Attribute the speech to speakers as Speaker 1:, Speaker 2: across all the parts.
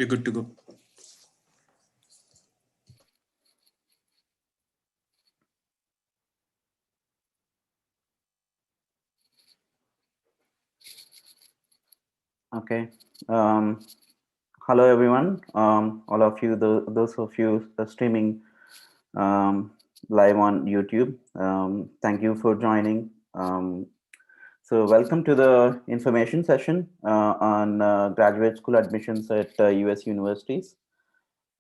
Speaker 1: We're good to go.
Speaker 2: Okay. Hello, everyone. All of you, those of you streaming live on YouTube, thank you for joining. So welcome to the information session on graduate school admissions at US universities.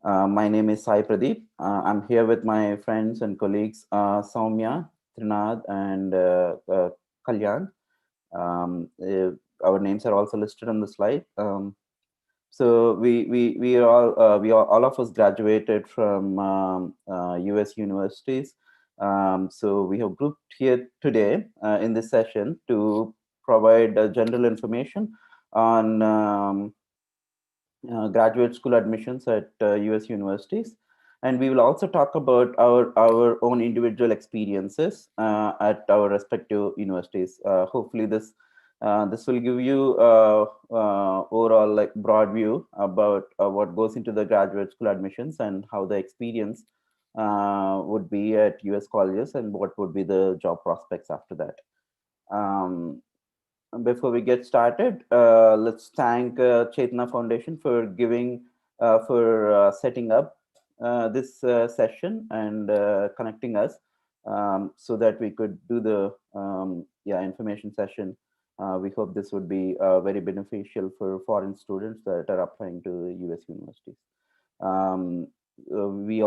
Speaker 2: My name is Sai Pradeep. I'm here with my friends and colleagues, Soumya, Trinad, and Kalyan. Our names are also listed on the slide. So we are all of us graduated from US universities. So we have grouped here today in this session to provide general information on graduate school admissions at US universities. And we will also talk about our own individual experiences at our respective universities. Hopefully this will give you overall like broad view about what goes into the graduate school admissions and how the experience would be at US colleges and what would be the job prospects after that. Before we get started, let's thank Chetana Foundation for giving, setting up this session and connecting us so that we could do the information session. We hope this would be very beneficial for foreign students that are applying to US universities. We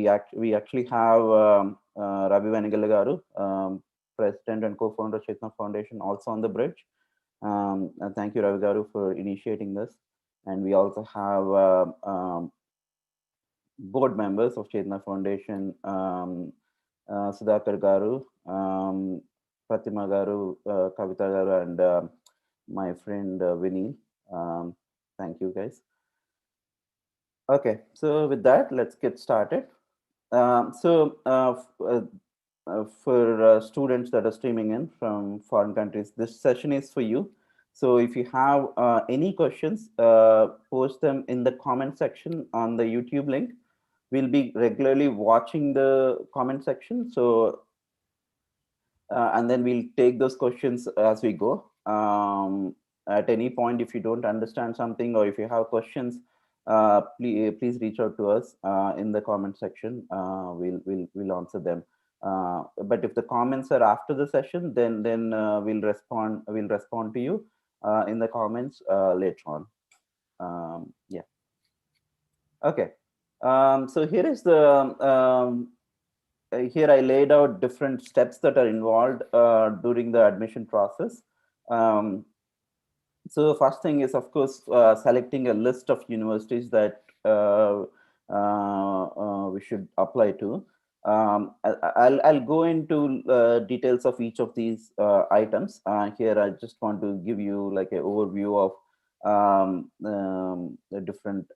Speaker 2: actually have Ravi Vanigalagaru, President and co-founder of Chetana Foundation, also on the bridge. And thank you, Ravi Garu, for initiating this. And we also have board members of Chetana Foundation, Sudhakar Garu, Pratima Garu, Kavita Garu, and my friend Vinny. Thank you, guys. Okay, so with that, let's get started. For students that are streaming in from foreign countries, this session is for you. So if you have any questions, post them in the comment section on the YouTube link. We'll be regularly watching the comment section. So, and then we'll take those questions as we go. At any point, if you don't understand something or if you have questions, please reach out to us in the comment section. We'll answer them. But if the comments are after the session, then we'll respond to you in the comments later on. Yeah. Okay. So here is the here I laid out different steps that are involved during the admission process. So the first thing is, of course, selecting a list of universities that we should apply to. I'll go into details of each of these items. Here, I just want to give you like an overview of the different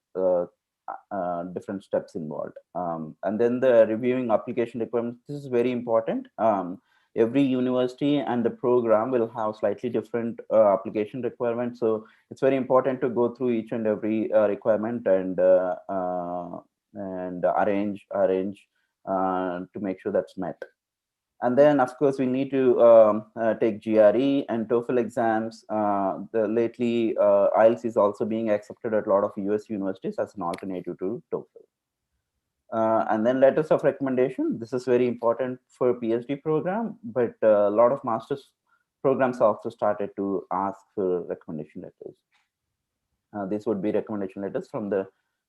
Speaker 2: steps involved. And then the reviewing application requirements. This is very important. Every university and the program will have slightly different application requirements. So it's very important to go through each and every requirement and arrange to make sure that's met. And then, of course, we need to take GRE and TOEFL exams. Lately, IELTS is also being accepted at a lot of US universities as an alternative to TOEFL. And then letters of recommendation. This is very important for PhD program, but a lot of master's programs also started to ask for recommendation letters. These would be recommendation letters from the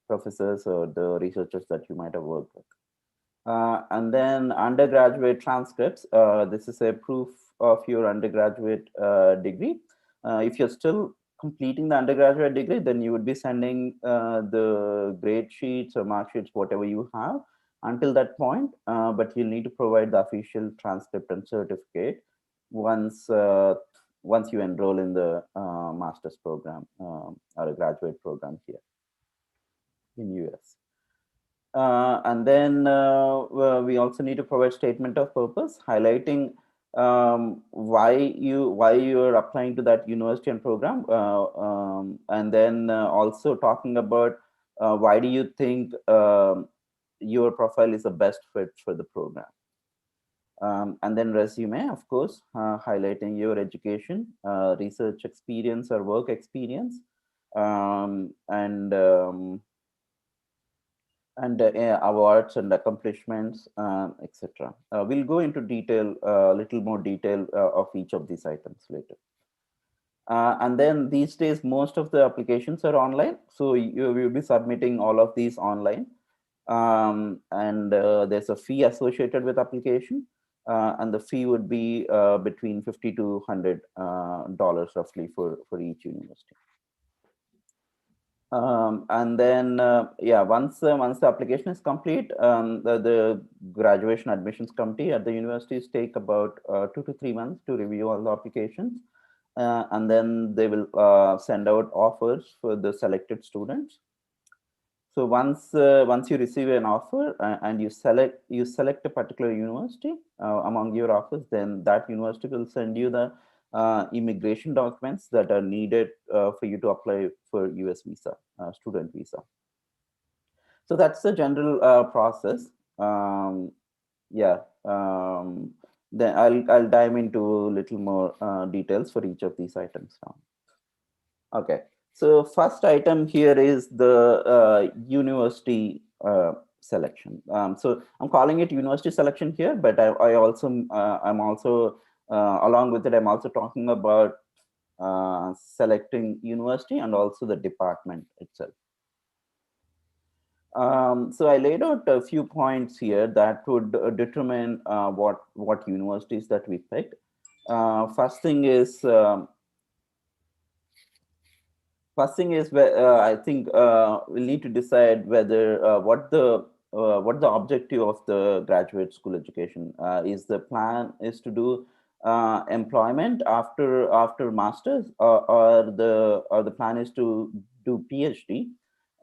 Speaker 2: professors or the researchers that you might have worked with. And then undergraduate transcripts. This is a proof of your undergraduate degree. If you're still completing the undergraduate degree, then you would be sending the grade sheets or mark sheets, whatever you have until that point. But you'll need to provide the official transcript and certificate once you enroll in the master's program or a graduate program here in US. And then we also need to provide statement of purpose, highlighting why you are applying to that university and program, and then also talking about why do you think your profile is the best fit for the program? And then resume, of course, highlighting your education, research experience or work experience, and awards and accomplishments, etc. We'll go into detail, little more detail of each of these items later. And then these days, most of the applications are online. So you will be submitting all of these online. And there's a fee associated with application. And the fee would be between $50 to $100 roughly for each university. And then, yeah, once the application is complete, the graduation admissions committee at the universities take about 2 to 3 months to review all the applications. And then they will send out offers for the selected students. So once you receive an offer and you select a particular university among your offers, then that university will send you the immigration documents that are needed for you to apply for US visa, student visa. So that's the general process. Yeah. Then I'll dive into a little more details for each of these items now. Okay. So first item here is the university selection. So I'm calling it university selection here, but I also I'm also along with it, I'm also talking about selecting university and also the department itself. So I laid out a few points here that would determine what universities that we picked. First thing is I think we'll need to decide whether what the objective of the graduate school education is. The plan is to do employment after masters, or the plan is to do PhD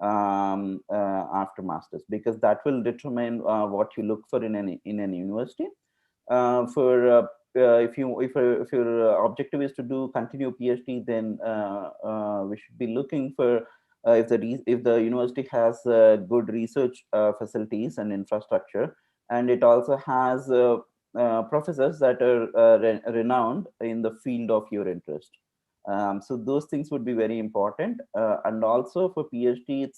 Speaker 2: after masters, because that will determine what you look for in any university. If your objective is to do continue PhD, then we should be looking for if the university has good research facilities and infrastructure, and it also has professors that are renowned in the field of your interest. So those things would be very important. And also for PhD,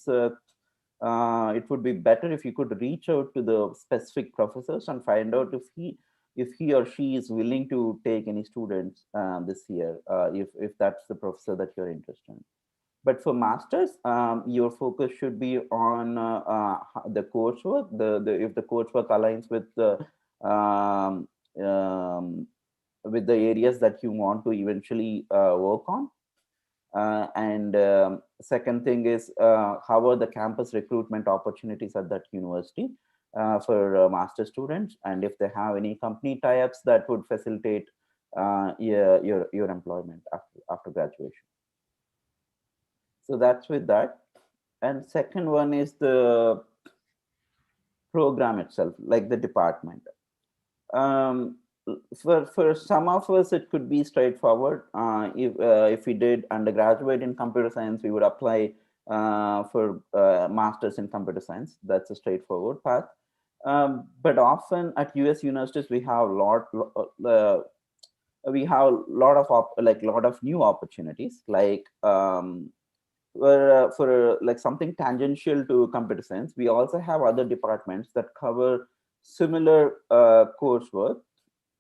Speaker 2: it would be better if you could reach out to the specific professors and find out if he or she is willing to take any students this year, if that's the professor that you're interested in. But for masters, your focus should be on the coursework. If the coursework aligns with the areas that you want to eventually work on. And second thing is, how are the campus recruitment opportunities at that university for master students, and if they have any company tie-ups that would facilitate your employment after graduation. So that's with that. And second one is the program itself, like the department. For some of us, it could be straightforward. If we did undergraduate in computer science, we would apply for masters in computer science. That's a straightforward path. But often at US universities, we have lot of new opportunities, like for like something tangential to computer science. We also have other departments that cover similar coursework,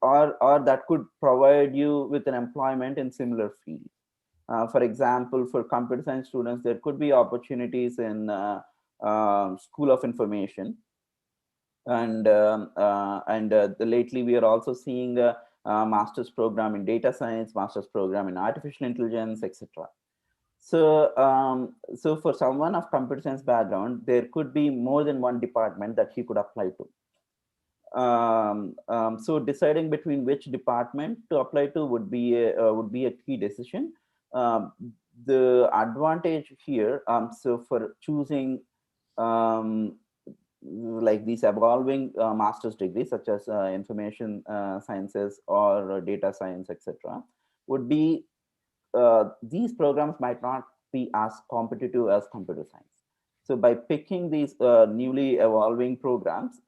Speaker 2: or that could provide you with an employment in similar field. For example, for computer science students, there could be opportunities in School of Information, and lately we are also seeing a master's program in data science, master's program in artificial intelligence, etc. So for someone of computer science background, there could be more than one department that he could apply to. So deciding between which department to apply to would be a key decision. The advantage here, so for choosing like these evolving master's degrees, such as information sciences or data science, etc., would be these programs might not be as competitive as computer science. So by picking these newly evolving programs,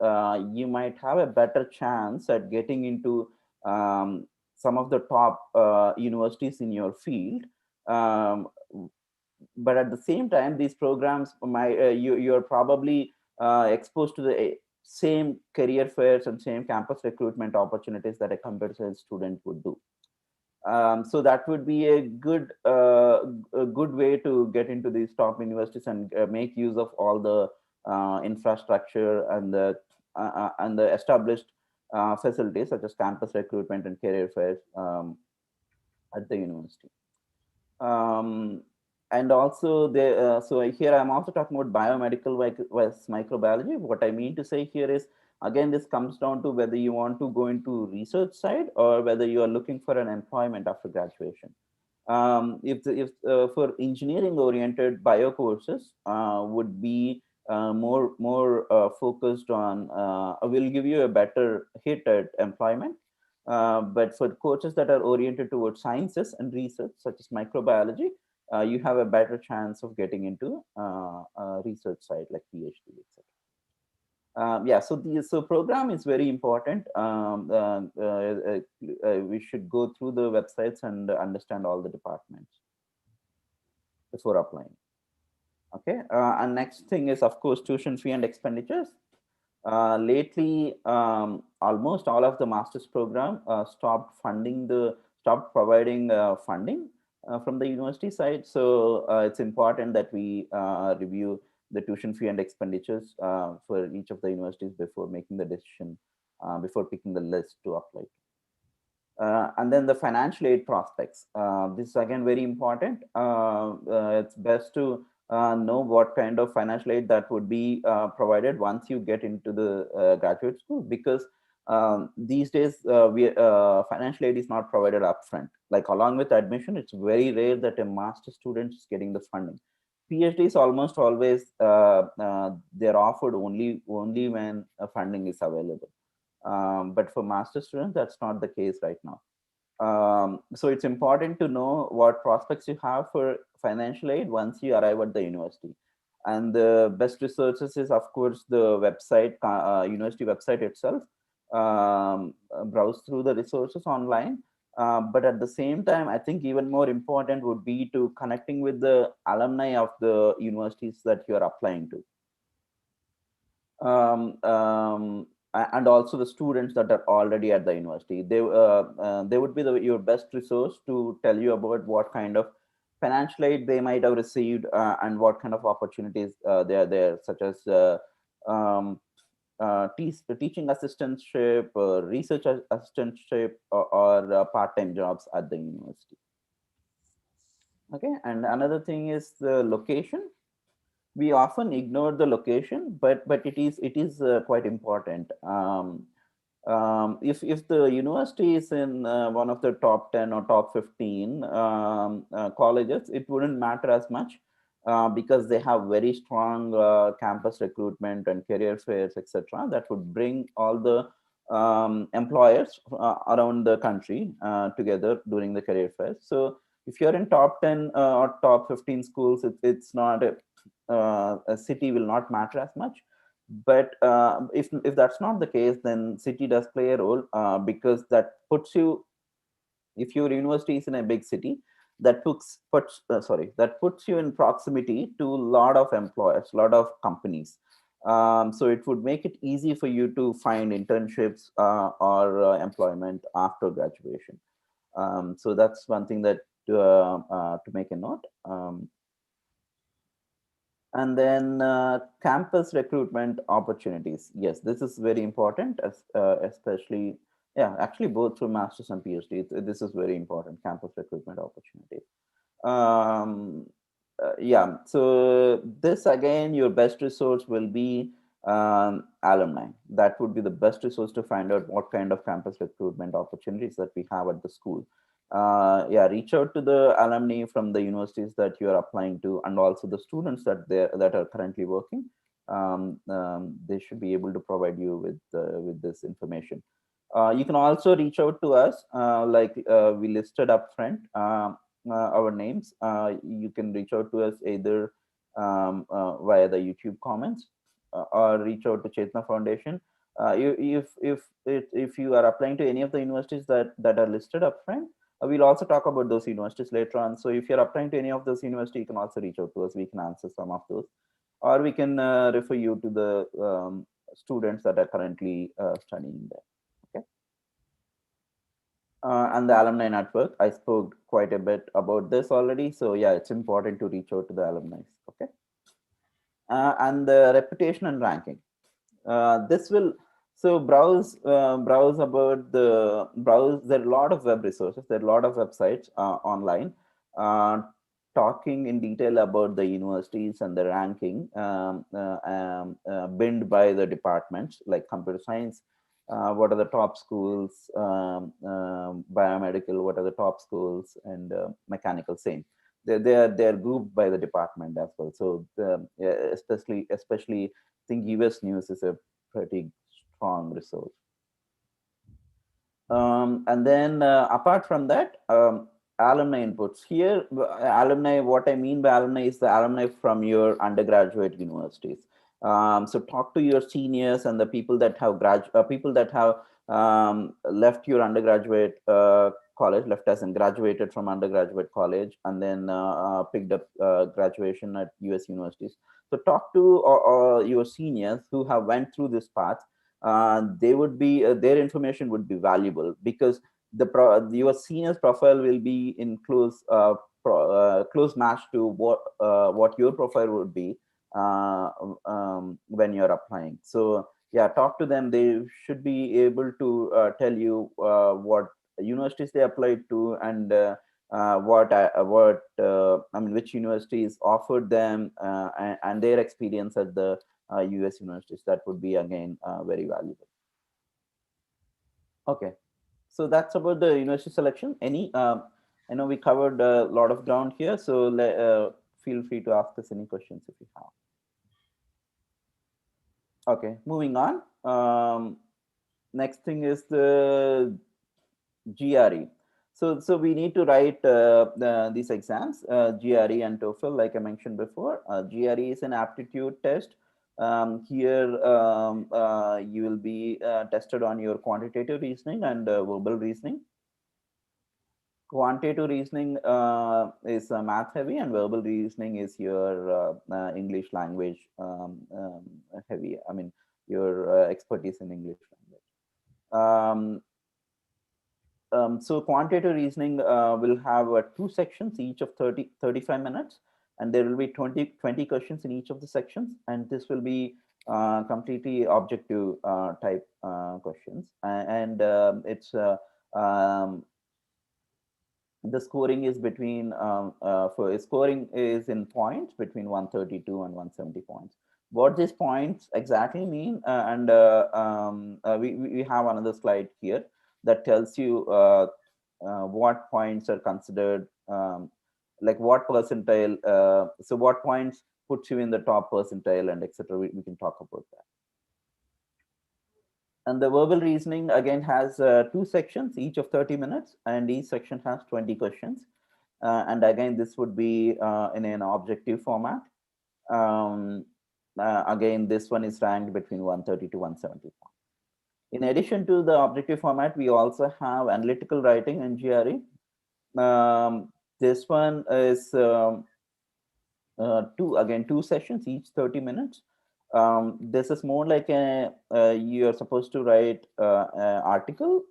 Speaker 2: you might have a better chance at getting into some of the top universities in your field. Um, but at the same time, these programs, you're probably exposed to the same career fairs and same campus recruitment opportunities that a computer science student would do. So that would be a good way to get into these top universities and make use of all the infrastructure and the established facilities such as campus recruitment and career fairs at the university. Um, and also so here I'm also talking about biomedical versus microbiology. What I mean to say here is, again, this comes down to whether you want to go into research side or whether you are looking for an employment after graduation. If for engineering oriented bio courses would be more focused on will give you a better hit at employment. But for courses that are oriented towards sciences and research, such as microbiology, you have a better chance of getting into research side like PhD, etc. Yeah, so the program is very important. We should go through the websites and understand all the departments before applying. Okay, and next thing is, of course, tuition fee and expenditures. Lately, almost all of the master's program stopped providing funding from the university side. So it's important that we review the tuition fee and expenditures for each of the universities before making the decision, before picking the list to apply. And then the financial aid prospects. This is again very important. It's best to know what kind of financial aid that would be provided once you get into the graduate school, because these days financial aid is not provided upfront. Like along with admission, it's very rare that a master student is getting the funding. PhD is almost always they're offered only when funding is available. But for master students, that's not the case right now. So it's important to know what prospects you have for financial aid once you arrive at the university. And the best resources is, of course, the website, university website itself. Browse through the resources online. But at the same time, I think even more important would be to connecting with the alumni of the universities that you are applying to. And also the students that are already at the university. They would be your best resource to tell you about what kind of financial aid they might have received and what kind of opportunities they are there, such as um, teaching assistantship, research assistantship, or part-time jobs at the university. Okay, and another thing is the location. We often ignore the location, but it is quite important. If the university is in one of the top 10 or top 15 colleges, it wouldn't matter as much because they have very strong campus recruitment and career fairs, etc., that would bring all the employers around the country together during the career fairs. So if you're in top 10 or top 15 schools, it's not a city will not matter as much. But if that's not the case, then city does play a role, because that puts you, if your university is in a big city, that puts you in proximity to a lot of employers, a lot of companies. So it would make it easy for you to find internships or employment after graduation. So that's one thing that to make a note. And then campus recruitment opportunities. Yes, this is very important, especially, yeah, actually both for masters and PhD. This is very important, campus recruitment opportunities. Yeah, so this again, your best resource will be alumni. That would be the best resource to find out what kind of campus recruitment opportunities that we have at the school. Yeah, reach out to the alumni from the universities that you are applying to, and also the students that are currently working. They should be able to provide you with this information. You can also reach out to us, like we listed up front our names. You can reach out to us either via the YouTube comments, or reach out to Chetana Foundation. If you are applying to any of the universities that are listed up front, we'll also talk about those universities later on. So if you're applying to any of those universities, you can also reach out to us. We can answer some of those, or we can refer you to the students that are currently studying there. Okay. And the Alumni Network, I spoke quite a bit about this already. So yeah, it's important to reach out to the alumni. Okay. And the reputation and ranking. This will, so browse about the browse. There are a lot of web resources. There are a lot of websites online talking in detail about the universities and the ranking, binned by the departments like computer science. What are the top schools? Biomedical, what are the top schools? And mechanical, same. They're grouped by the department as well. So yeah, especially I think US News is a pretty strong resource. And then apart from that, alumni inputs. Here, alumni, what I mean by alumni is the alumni from your undergraduate universities. So talk to your seniors and the people that have left your undergraduate college, left as in graduated from undergraduate college, and then picked up graduation at US universities. So talk to your seniors who have went through this path. They would be their information would be valuable, because your senior's profile will be in close match to what your profile would be when you're applying. So yeah, talk to them. They should be able to tell you what universities they applied to, and which universities offered them, and their experience at the US universities. That would be again very valuable. Okay, so that's about the university selection. I know we covered a lot of ground here, so feel free to ask us any questions if you have. Okay, moving on. Next thing is the GRE. So we need to write these exams, GRE and TOEFL, like I mentioned before. GRE is an aptitude test. Here you will be tested on your quantitative reasoning and verbal reasoning. Quantitative reasoning is math heavy, and verbal reasoning is your English language heavy. I mean, your expertise in English language. So quantitative reasoning will have two sections, each of 35 minutes, and there will be 20 questions in each of the sections, and this will be completely objective type questions, and it's the scoring is between for scoring is in points between 132 and 170 points. What these points exactly mean, and we have another slide here that tells you what points are considered, like what percentile, so what points puts you in the top percentile, and etc. We can talk about that. And the verbal reasoning again has two sections, each of 30 minutes, and each section has 20 questions. And again, this would be in an objective format. Again, this one is ranked between 130 to 170. In addition to the objective format, we also have analytical writing in GRE. This one is two sessions, each 30 minutes. This is more like you're supposed to write an article.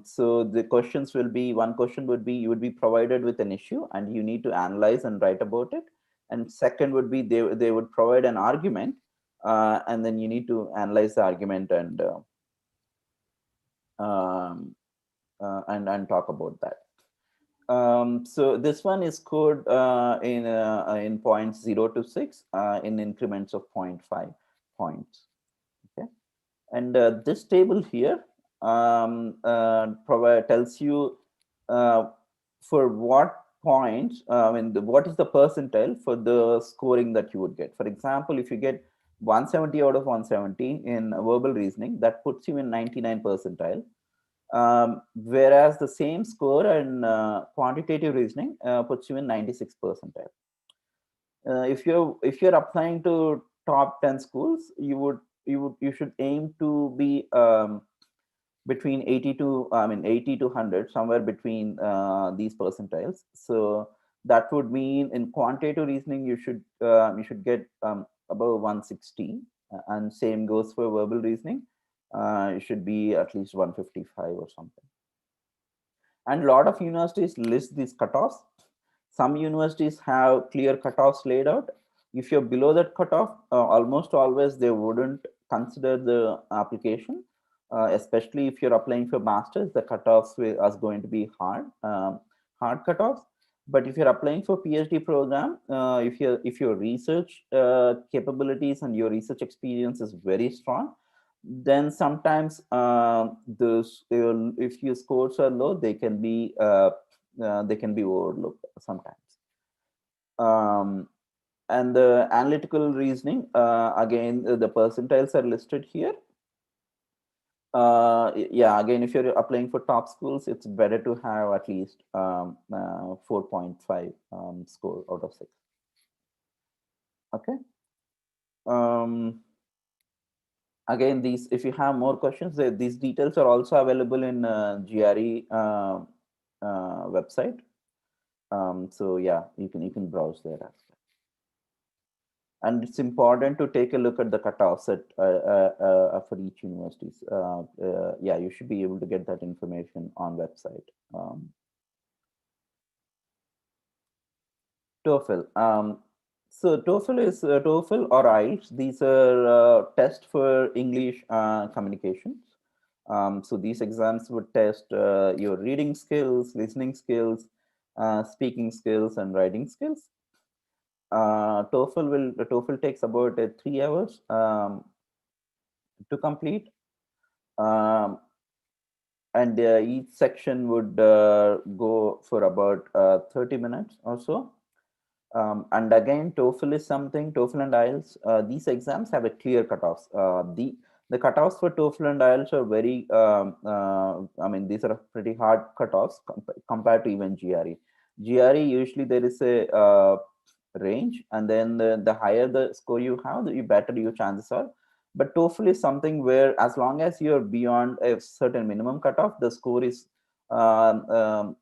Speaker 2: So the questions will be, one question would be, you would be provided with an issue and you need to analyze and write about it. And second would be they would provide an argument, and then you need to analyze the argument and talk about that. So this one is scored in points 0 to 6 in increments of 0.5 points. Okay, and this table here tells you for what points, what is the percentile for the scoring that you would get. For example, if you get 170 out of 170 in verbal reasoning, that puts you in 99 percentile. Whereas the same score in quantitative reasoning puts you in 96 percentile. if you're applying to top 10 schools, you should aim to be between 80 to 80 to 100, somewhere between these percentiles. So that would mean in quantitative reasoning you should get above 160, and same goes for verbal reasoning. It should be at least 155 or something. And a lot of universities list these cutoffs. Some universities have clear cutoffs laid out. If you're below that cutoff, almost always they wouldn't consider the application, especially if you're applying for masters. The cutoffs are going to be hard cutoffs. But if you're applying for PhD program, if your research capabilities and your research experience is very strong, then sometimes those if your scores are low, they can be overlooked sometimes. um, and the analytical reasoning, again, the percentiles are listed here. Yeah, again, if you're applying for top schools, it's better to have at least 4.5 score out of 6. Okay. Again, these, if you have more questions, these details are also available in GRE website. So yeah, you can browse there as well. And it's important to take a look at the cutoffs for each universities. Yeah, you should be able to get that information on website. TOEFL. So TOEFL or IELTS. These are tests for English communications. So these exams would test your reading skills, listening skills, speaking skills, and writing skills. TOEFL takes about 3 hours to complete, um, and each section would go for about 30 minutes or so. And again, TOEFL and IELTS, these exams have a clear cutoffs. The cutoffs for TOEFL and IELTS are very, these are pretty hard cutoffs compared to even GRE. GRE, usually there is a range, and then the higher the score you have, the better your chances are. But TOEFL is something where, as long as you're beyond a certain minimum cutoff, um, um,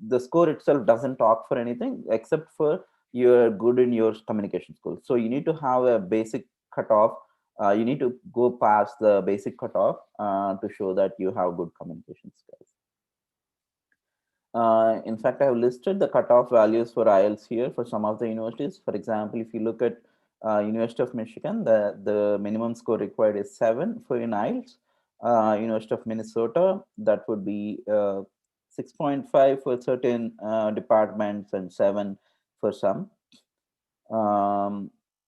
Speaker 2: the score itself doesn't talk for anything except for you're good in your communication skills. So you need to have a basic cutoff. You need to go past the basic cutoff to show that you have good communication skills. In fact, I have listed the cutoff values for IELTS here for some of the universities. For example, if you look at University of Michigan, the minimum score required is 7 for in IELTS. University of Minnesota, that would be 6.5 for certain departments and 7 for some.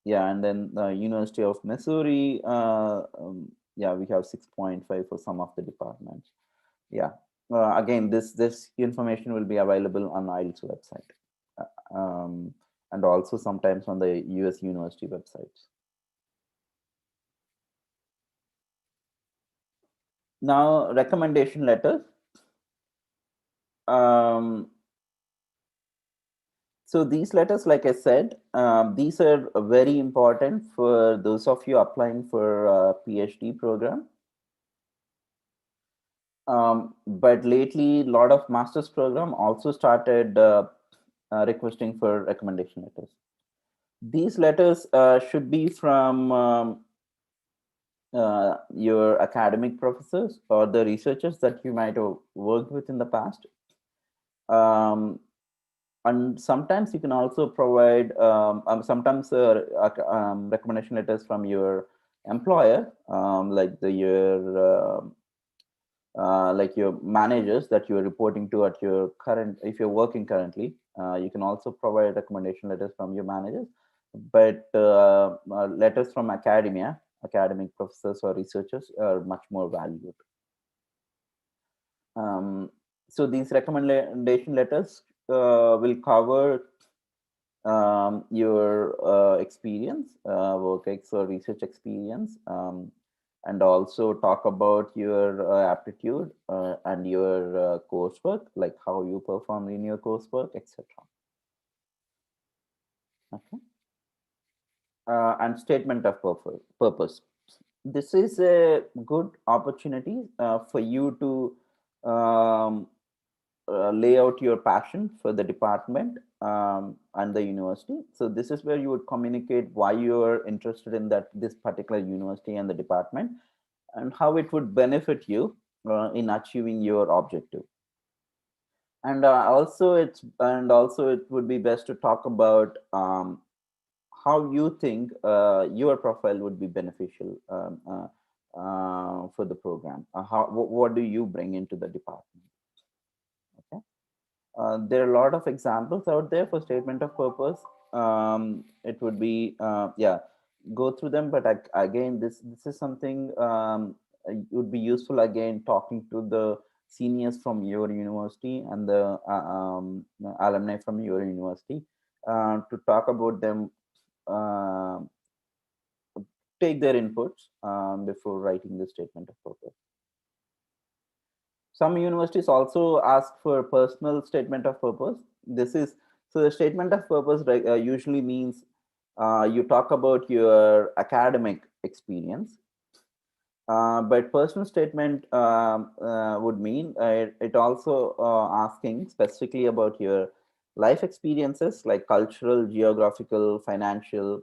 Speaker 2: Yeah, and then University of Missouri, yeah, we have 6.5 for some of the departments. Yeah. Again, this information will be available on IELTS website, and also sometimes on the US university websites. Now, recommendation letters. So these letters, like I said, these are very important for those of you applying for a PhD program. But lately, a lot of master's program also started requesting for recommendation letters. These letters should be from your academic professors or the researchers that you might have worked with in the past. And sometimes you can also provide sometimes recommendation letters from your employer, like your managers that you're reporting to at your current, if you're working currently. You can also provide recommendation letters from your managers, but letters from academic professors or researchers are much more valued. So these recommendation letters will cover your experience, work ex or research experience, and also talk about your aptitude and your coursework, like how you perform in your coursework, etc. Okay. And statement of purpose. This is a good opportunity for you to lay out your passion for the department and the university. So this is where you would communicate why you are interested in this particular university and the department, and how it would benefit you in achieving your objective. And also it would be best to talk about how you think your profile would be beneficial for the program. What do you bring into the department? Okay. There are a lot of examples out there for statement of purpose. It would be yeah, go through them, but again, this is something it would be useful again talking to the seniors from your university and the alumni from your university to talk about them, uh, take their inputs before writing the statement of purpose. Some universities also ask for personal statement of purpose. This is so the statement of purpose usually means you talk about your academic experience, but personal statement would mean it also asking specifically about your life experiences like cultural, geographical, financial,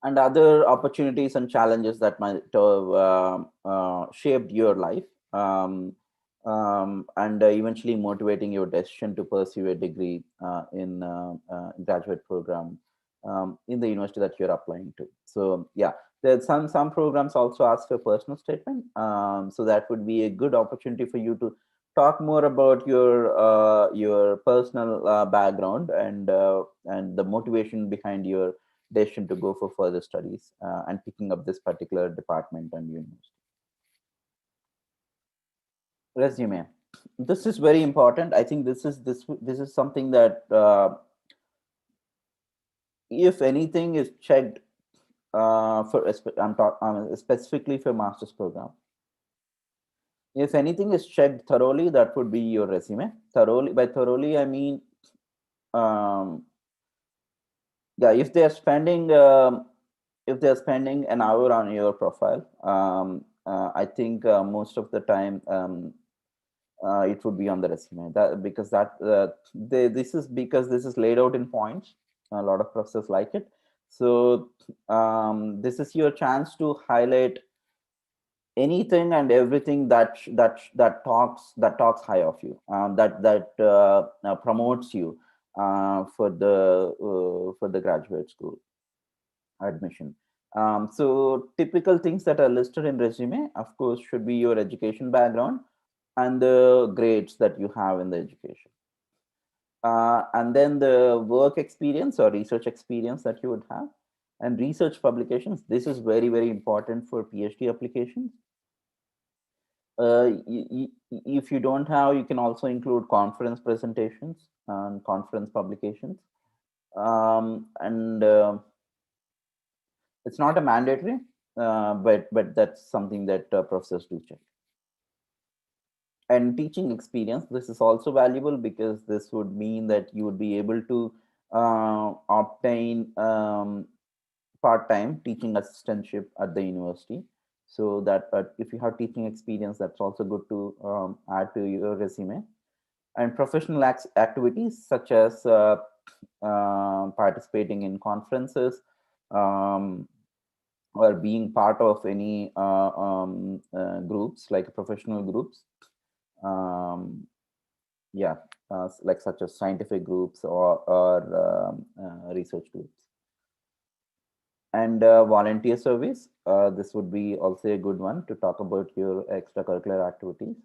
Speaker 2: and other opportunities and challenges that might have shaped your life, and eventually motivating your decision to pursue a degree in graduate program in the university that you're applying to. So yeah, there's some programs also ask for personal statement, so that would be a good opportunity for you to talk more about your personal background and the motivation behind your decision to go for further studies and picking up this particular department and university. Resume. This is very important. I think this is something that if anything is checked specifically for master's program. If anything is checked thoroughly, that would be your resume. Thoroughly, by thoroughly, I mean, um, yeah, if they're spending an hour on your profile, I think most of the time it would be on the resume. That because that this is because this is laid out in points. A lot of professors like it. So this is your chance to highlight anything and everything that talks high of you, that promotes you for the graduate school admission. So typical things that are listed in resume, of course, should be your education background and the grades that you have in the education. And then the work experience or research experience that you would have, and research publications. This is very, very important for PhD applications. If you don't have, you can also include conference presentations and conference publications. And it's not a mandatory, but that's something that professors do check. And teaching experience, this is also valuable because this would mean that you would be able to obtain part-time teaching assistantship at the university. So that if you have teaching experience, that's also good to add to your resume. And professional activities such as participating in conferences, um, or being part of any groups like professional groups, um, yeah, like such as scientific groups or research groups. And volunteer service, this would be also a good one to talk about your extracurricular activities.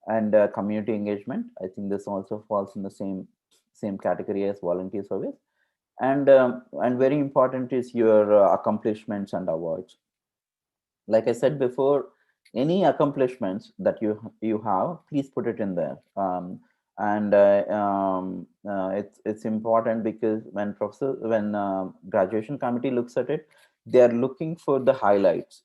Speaker 2: And community engagement, I think this also falls in the same category as volunteer service. And very important is your accomplishments and awards. Like I said before, any accomplishments that you have, please put it in there. And it's important because when graduation committee looks at it, they are looking for the highlights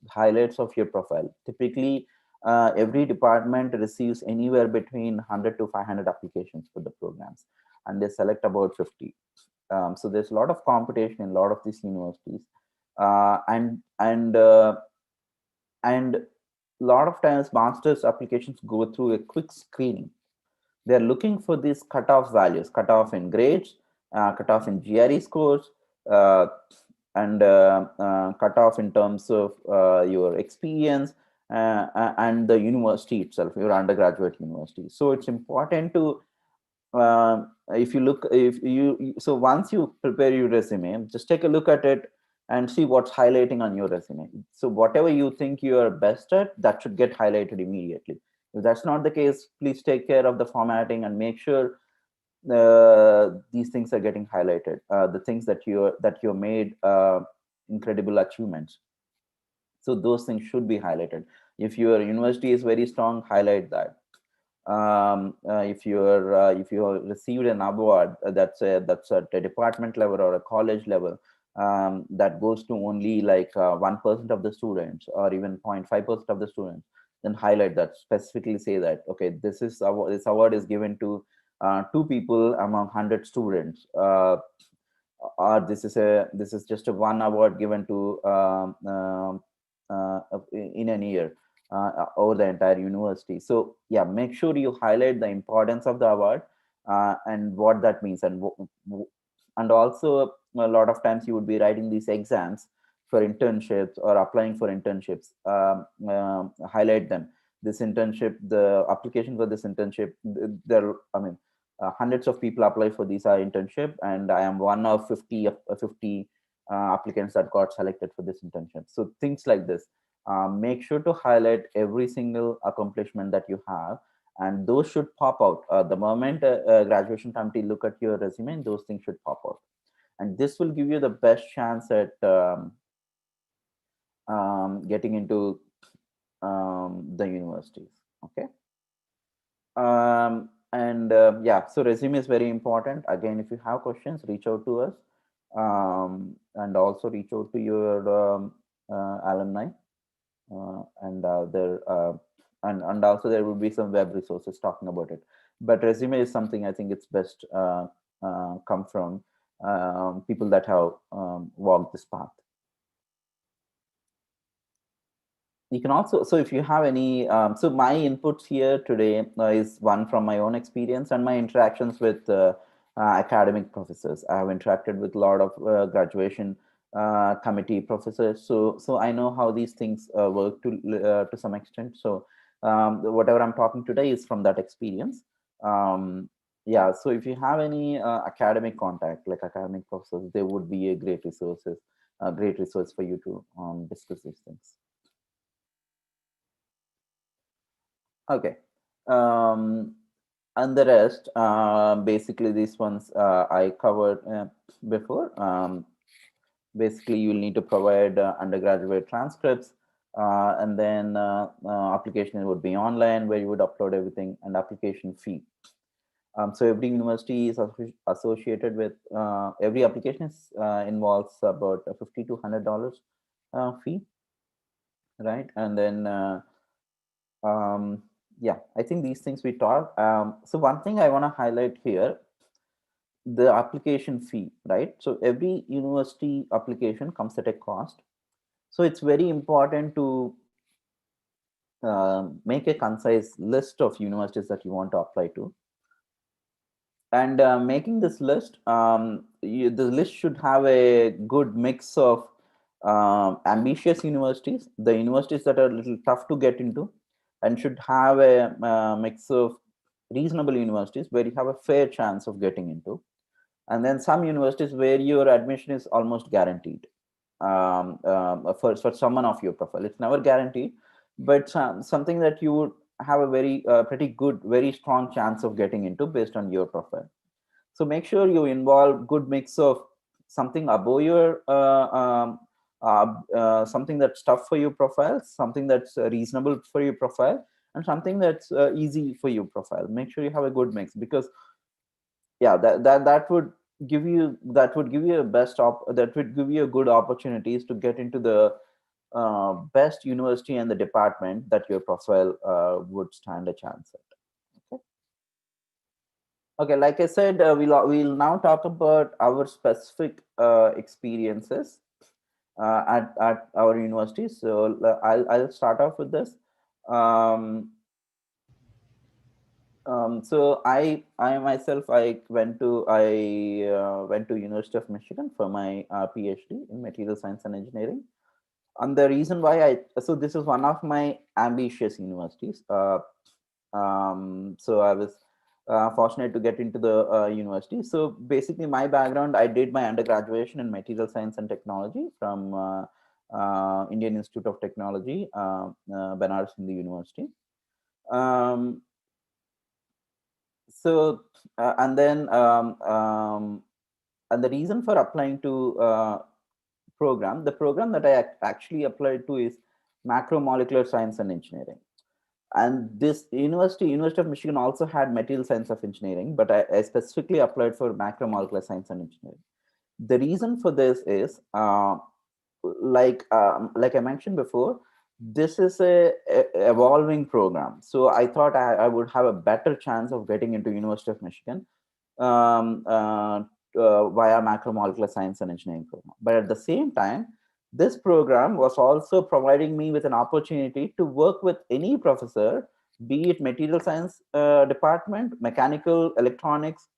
Speaker 2: of your profile. Typically, every department receives anywhere between 100 to 500 applications for the programs, and they select about 50. So there's a lot of competition in a lot of these universities, uh, and and uh, and a lot of times masters applications go through a quick screening. They're looking for these cutoff values, cutoff in grades, cutoff in GRE scores, uh, and cutoff in terms of your experience, and the university itself, your undergraduate university. So it's important to, if you look, if you, so once you prepare your resume, just take a look at it and see what's highlighting on your resume. So whatever you think you are best at, that should get highlighted immediately. If that's not the case, please take care of the formatting and make sure these things are getting highlighted. The things that you made incredible achievements. So those things should be highlighted. If your university is very strong, highlight that. If you received an award, that's at a department level or a college level, that goes to only like 1% of the students or even 0.5% of the students, then highlight that, specifically say that, okay, this award is given to two people among 100 students, or this is just a one award given to in an year, over the entire university. So yeah, make sure you highlight the importance of the award, and what that means, and also a lot of times you would be writing these exams for internships or applying for internships. Highlight them. This internship, the application for this internship, there, I mean, hundreds of people apply for this internship, and I am one of 50 applicants that got selected for this internship. So things like this, make sure to highlight every single accomplishment that you have, and those should pop out the moment graduation committee look at your resume, and those things should pop out, and this will give you the best chance at getting into the universities. Okay. And yeah, so resume is very important. Again, if you have questions, reach out to us, and also reach out to your alumni, and also there will be some web resources talking about it. But resume is something I think it's best come from people that have walked this path. You can also, so if you have any, so my inputs here today is one from my own experience and my interactions with academic professors. I have interacted with a lot of graduation committee professors, so I know how these things work to some extent. So whatever I'm talking today is from that experience. Yeah, so if you have any academic contact, like academic professors, they would be a great resource for you to discuss these things. Okay. Um, and the rest, basically, these ones I covered before. Basically, you'll need to provide undergraduate transcripts, and then application would be online, where you would upload everything, and application fee. So every university is associated with every application is involves about a $50 to $100 fee, right? And then yeah, I think these things we talk. So one thing I want to highlight here, the application fee, right? So every university application comes at a cost, so it's very important to make a concise list of universities that you want to apply to, and making this list, the list should have a good mix of ambitious universities, the universities that are a little tough to get into, and should have a mix of reasonable universities where you have a fair chance of getting into, and then some universities where your admission is almost guaranteed. For someone of your profile, it's never guaranteed, but something that you would have a very pretty good, very strong chance of getting into based on your profile. So make sure you involve good mix of something above your something that's tough for your profile, something that's reasonable for your profile, and something that's easy for your profile. Make sure you have a good mix, because yeah, that would give you a that would give you a good opportunities to get into the best university and the department that your profile would stand a chance at. Okay. Okay, like I said, we'll now talk about our specific experiences at our university. So I'll start off with this. Um, so I myself I went to University of Michigan for my PhD in material science and engineering. And the reason why so this is one of my ambitious universities. So I was fortunate to get into the university. So basically, my background, I did my undergraduation in material science and technology from Indian Institute of Technology, Banaras Hindu University. Um, so and then and the reason for applying to the program that I actually applied to is macromolecular science and engineering. And this University of Michigan also had material science of engineering, but I specifically applied for macromolecular science and engineering. The reason for this is like I mentioned before, this is a evolving program. So I thought I would have a better chance of getting into University of Michigan um, uh, via macromolecular science and engineering program. But at the same time, this program was also providing me with an opportunity to work with any professor, be it material science department, mechanical, electronics,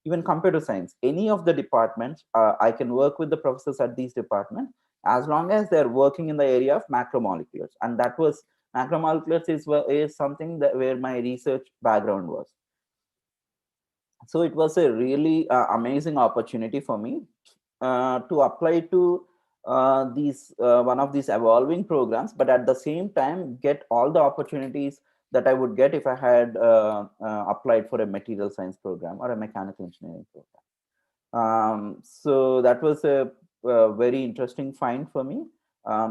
Speaker 2: even computer science, any of the departments. I can work with the professors at these departments as long as they're working in the area of macromolecules. And that was macromolecules is something that where my research background was. So it was a really amazing opportunity for me to apply to these one of these evolving programs, but at the same time get all the opportunities that I would get if I had applied for a material science program or a mechanical engineering program. So that was a very interesting find for me.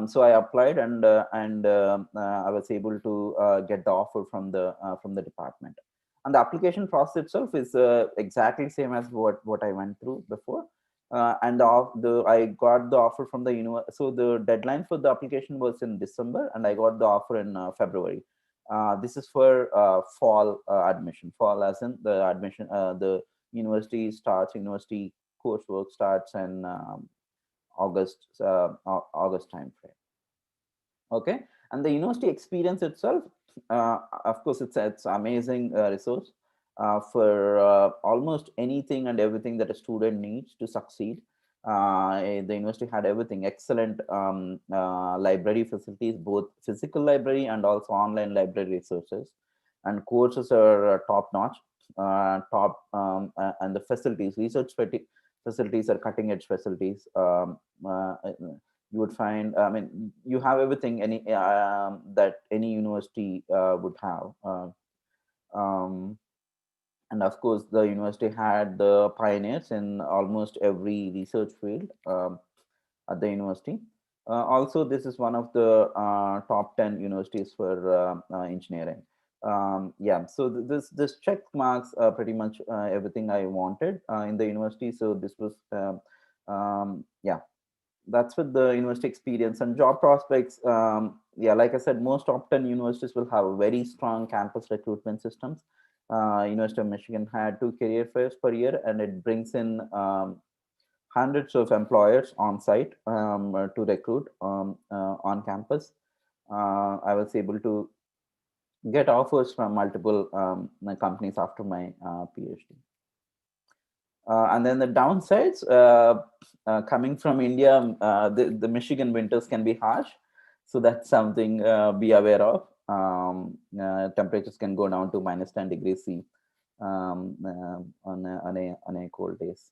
Speaker 2: So I applied, and I was able to get the offer from the department. And the application process itself is exactly same as what I went through before. And I got the offer from the university. So the deadline for the application was in December, and I got the offer in February. This is for fall admission. Fall as in the admission. The university coursework starts in August time frame. Okay, and the university experience itself, of course, it's amazing resource for almost anything and everything that a student needs to succeed. The university had everything, excellent library facilities, both physical library and also online library resources, and courses are top notch, and the facilities, facilities are cutting edge facilities. You would find, I mean, you have everything that any university would have. Um, and of course, the university had the pioneers in almost every research field at the university. Also, this is one of the top 10 universities for engineering. Yeah, so this check marks pretty much everything I wanted in the university. So this was yeah, that's with the university experience and job prospects. Yeah, like I said, most top 10 universities will have a very strong campus recruitment systems. University of Michigan had 2 career fairs per year, and it brings in hundreds of employers on site to recruit on campus. I was able to get offers from multiple companies after my PhD. And then the downsides, coming from India, the Michigan winters can be harsh. So that's something be aware of. Temperatures can go down to minus 10 degrees C on a cold days.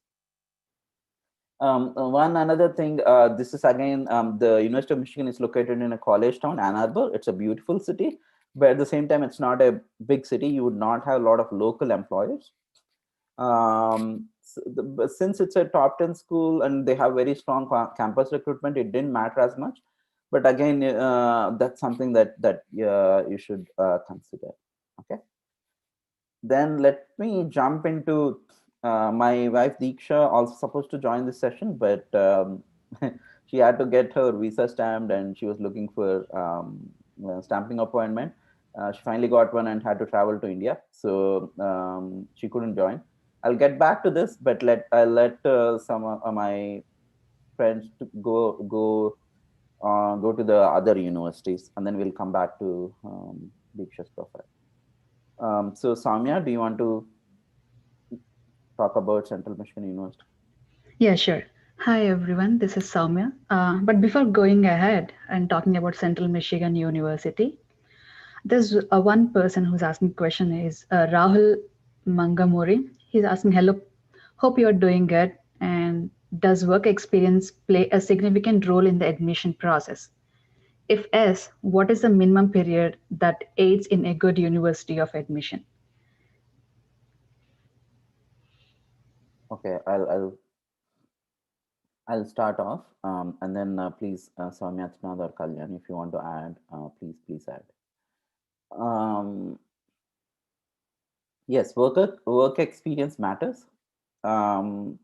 Speaker 2: One another thing, this is again, the University of Michigan is located in a college town, Ann Arbor. It's a beautiful city, but at the same time, it's not a big city. You would not have a lot of local employers. But since it's a top 10 school and they have very strong campus recruitment, it didn't matter as much. But again, that's something that you should consider. Okay. Then let me jump into my wife Deeksha, also supposed to join this session, but she had to get her visa stamped and she was looking for stamping appointment. She finally got one and had to travel to India, so she couldn't join. I'll get back to this, but I'll let some of my friends to go to the other universities, and then we'll come back to Diksha's profile. So Samya, do you want to talk about Central Michigan University?
Speaker 1: Yeah, sure. Hi everyone, this is Soumya. But before going ahead and talking about Central Michigan University, there's one person who's asking question is Rahul Mangamuri. He's asking, hello, hope you're doing good. And does work experience play a significant role in the admission process? If yes, what is the minimum period that aids in a good university of admission?
Speaker 2: Okay, I'll start off, and then please, Soumya, Chetana, or Kalyan, if you want to add, please add. Um, yes, work experience matters. Um,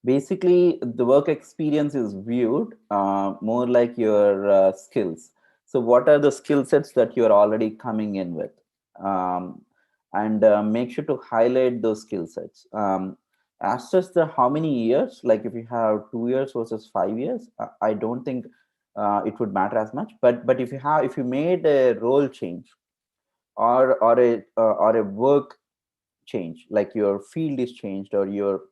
Speaker 2: Basically, the work experience is viewed more like your skills. So what are the skill sets that you're already coming in with? um, and make sure to highlight those skill sets. As such, the how many years, like if you have 2 years versus 5 years, I don't think it would matter as much. But if you made a role change, or a work change, like your field is changed, or you're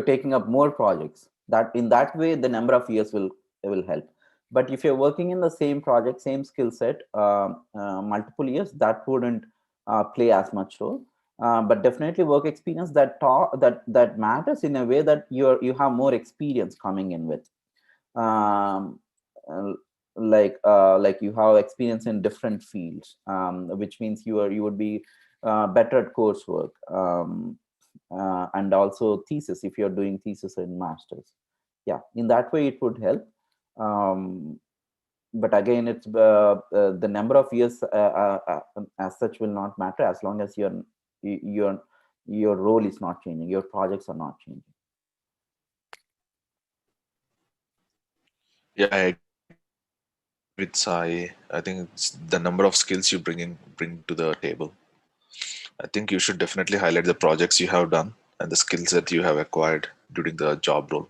Speaker 2: taking up more projects, that in that way the number of years will help. But if you're working in the same project, same skill set, multiple years, that wouldn't play as much role. But definitely work experience that matters, in a way that you have more experience coming in with. um, uh, like you have experience in different fields, which means you would be better at coursework, and also thesis, if you're doing thesis in masters. Yeah, in that way it would help. But again, it's the number of years as such will not matter, as long as your role is not changing, your projects are not changing.
Speaker 3: Yeah, I agree with Sai. I think it's the number of skills you bring to the table. I think you should definitely highlight the projects you have done and the skills that you have acquired during the job role.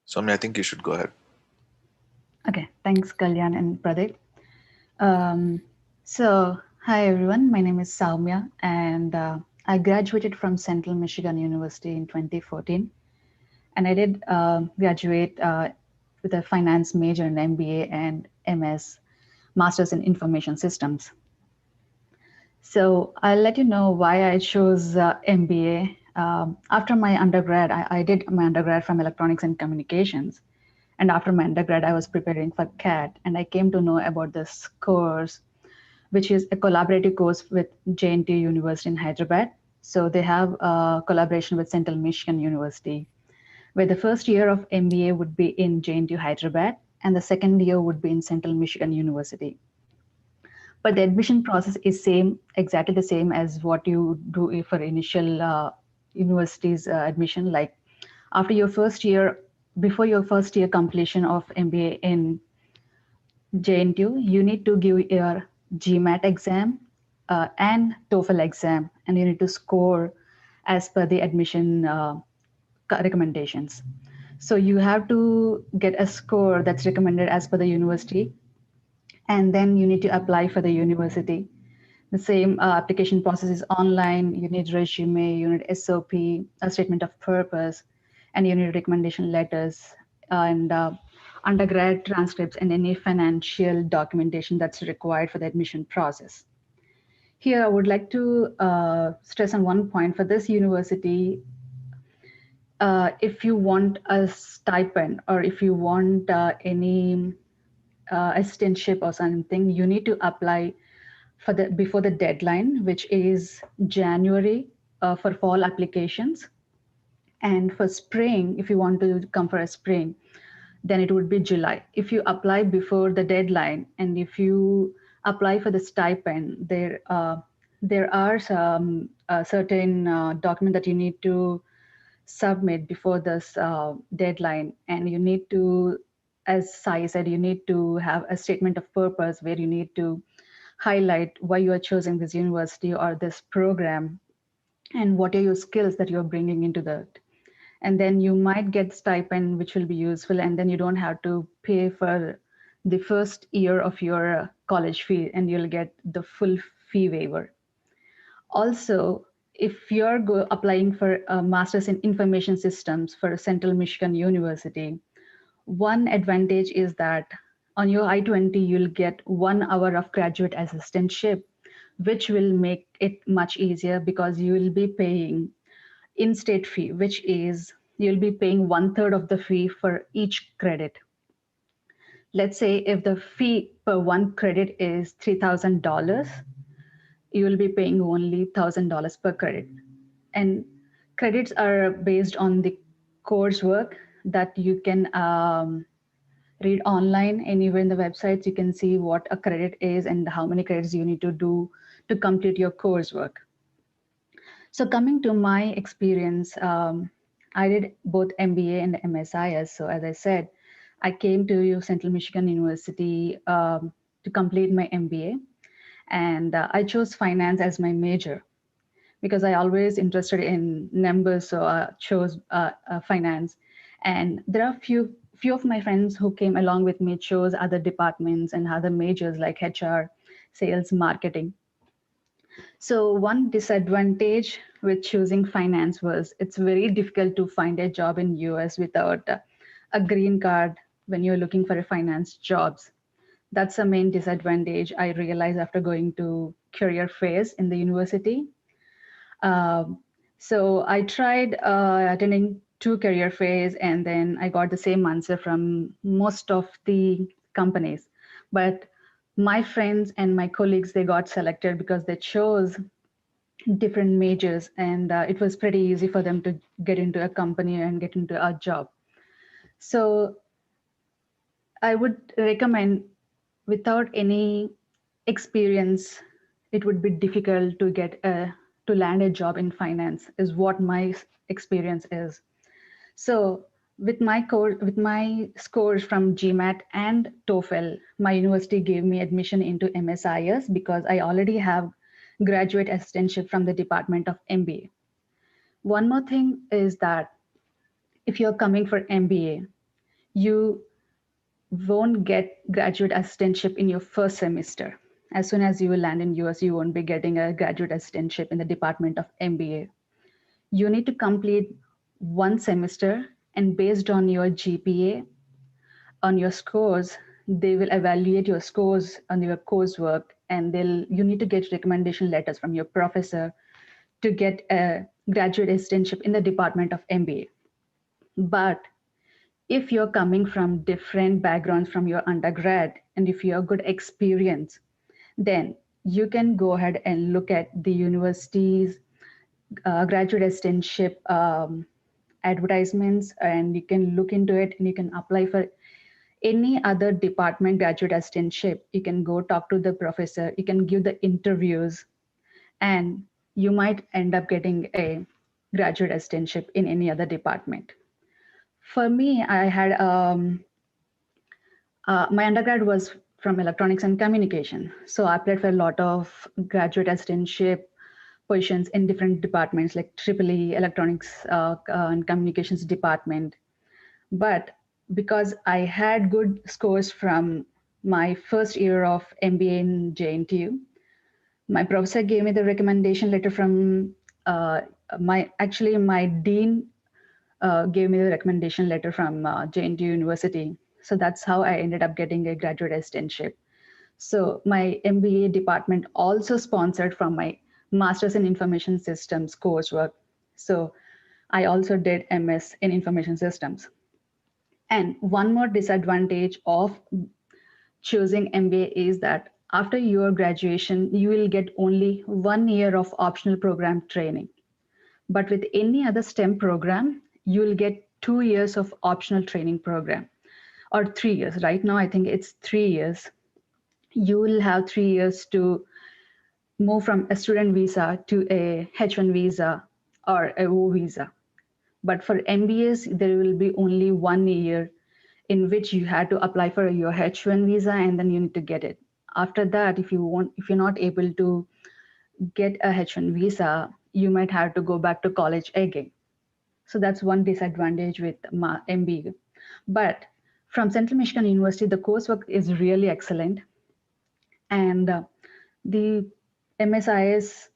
Speaker 3: So, I mean, I think you should go ahead.
Speaker 1: Okay, thanks, Kalyan and Pradeep. Um, hi everyone. My name is Soumya, and I graduated from Central Michigan University in 2014. And I did graduate with a finance major in MBA and MS, Masters in Information Systems. So I'll let you know why I chose MBA. After my undergrad, I did my undergrad from Electronics and Communications. And after my undergrad, I was preparing for CAT, and I came to know about this course, which is a collaborative course with JNTU University in Hyderabad. So they have a collaboration with Central Michigan University, where the first year of MBA would be in JNTU Hyderabad, and the second year would be in Central Michigan University. But the admission process is exactly the same as what you do for initial university's admission. Like after your first year, before your first year completion of MBA in JNTU, you need to give your GMAT exam and TOEFL exam, and you need to score as per the admission recommendations. So you have to get a score that's recommended as per the university, and then you need to apply for the university. The same application process is online. You need resume, you need SOP, a statement of purpose, and you need recommendation letters and undergrad transcripts and any financial documentation that's required for the admission process. Here, I would like to stress on one point for this university. If you want a stipend or if you want any assistantship or something, you need to apply for the before the deadline, which is January for fall applications. And for spring, if you want to come for a spring, then it would be July. If you apply before the deadline, and if you apply for the stipend, there are some certain document that you need to submit before this deadline, and you need to as Sai said, you need to have a statement of purpose where you need to highlight why you are choosing this university or this program and what are your skills that you're bringing into that. And then you might get stipend, which will be useful, and then you don't have to pay for the first year of your college fee, and you'll get the full fee waiver. Also, if you're applying for a master's in information systems for Central Michigan University, one advantage is that on your I-20, you'll get 1 hour of graduate assistantship, which will make it much easier because you will be paying in-state fee, which is you'll be paying 1/3 of the fee for each credit. Let's say if the fee per one credit is $3,000, you will be paying only $1,000 per credit. And credits are based on the coursework that you can read online anywhere in the websites. You can see what a credit is and how many credits you need to do to complete your coursework. So coming to my experience, I did both MBA and MSIS. So as I said, I came to Central Michigan University to complete my MBA, and I chose finance as my major because I always interested in numbers, so I chose finance. And there are few of my friends who came along with me chose other departments and other majors like HR, sales, marketing. So one disadvantage with choosing finance was it's very difficult to find a job in US without a green card when you're looking for a finance jobs. That's the main disadvantage I realized after going to career fairs in the university. Um, so I tried attending 2 career fairs, and then I got the same answer from most of the companies. But my friends and my colleagues, they got selected because they chose different majors, and it was pretty easy for them to get into a company and get into a job. So I would recommend, without any experience, it would be difficult to get to land a job in finance, is what my experience is. So with my scores from GMAT and TOEFL, my university gave me admission into MSIS because I already have graduate assistantship from the Department of MBA. One more thing is that if you're coming for MBA, you won't get graduate assistantship in your first semester. As soon as you will land in US, you won't be getting a graduate assistantship in the Department of MBA. You need to complete one semester, and based on your GPA, on your scores, they will evaluate your scores on your coursework, and you need to get recommendation letters from your professor to get a graduate assistantship in the Department of MBA. But if you're coming from different backgrounds from your undergrad, and if you have good experience, then you can go ahead and look at the university's graduate assistantship advertisements, and you can look into it, and you can apply for any other department graduate assistantship. You can go talk to the professor, you can give the interviews, and you might end up getting a graduate assistantship in any other department. For me, I had my undergrad was from electronics and communication. So I applied for a lot of graduate assistantship positions in different departments like EEE, electronics and communications department. But because I had good scores from my first year of MBA in JNTU, my professor gave me the recommendation letter from my dean gave me the recommendation letter from JNTU University. So that's how I ended up getting a graduate assistantship. So my MBA department also sponsored from my Master's in Information Systems coursework. So I also did MS in Information Systems. And one more disadvantage of choosing MBA is that after your graduation, you will get only 1 year of optional program training. But with any other STEM program, you'll get 2 years of optional training program, or 3 years. Right now, I think it's 3 years. You will have 3 years to move from a student visa to a H1 visa or a O visa. But for MBAs, there will be only 1 year in which you had to apply for your H1 visa and then you need to get it. After that, if you're not able to get a H1 visa, you might have to go back to college again. So that's one disadvantage with MBA. But from Central Michigan University, the coursework is really excellent. And the MSIS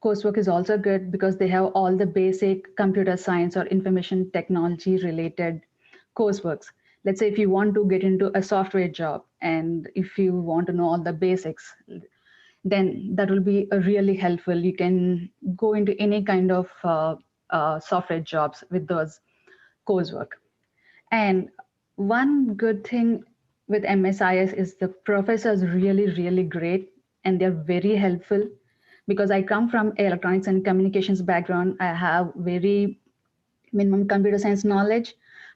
Speaker 1: coursework is also good because they have all the basic computer science or information technology related courseworks. Let's say if you want to get into a software job and if you want to know all the basics, then that will be really helpful. You can go into any kind of software jobs with those coursework. And one good thing with MSIS is the professors really, really great and they're very helpful because I come from electronics and communications background. I have very minimum computer science knowledge,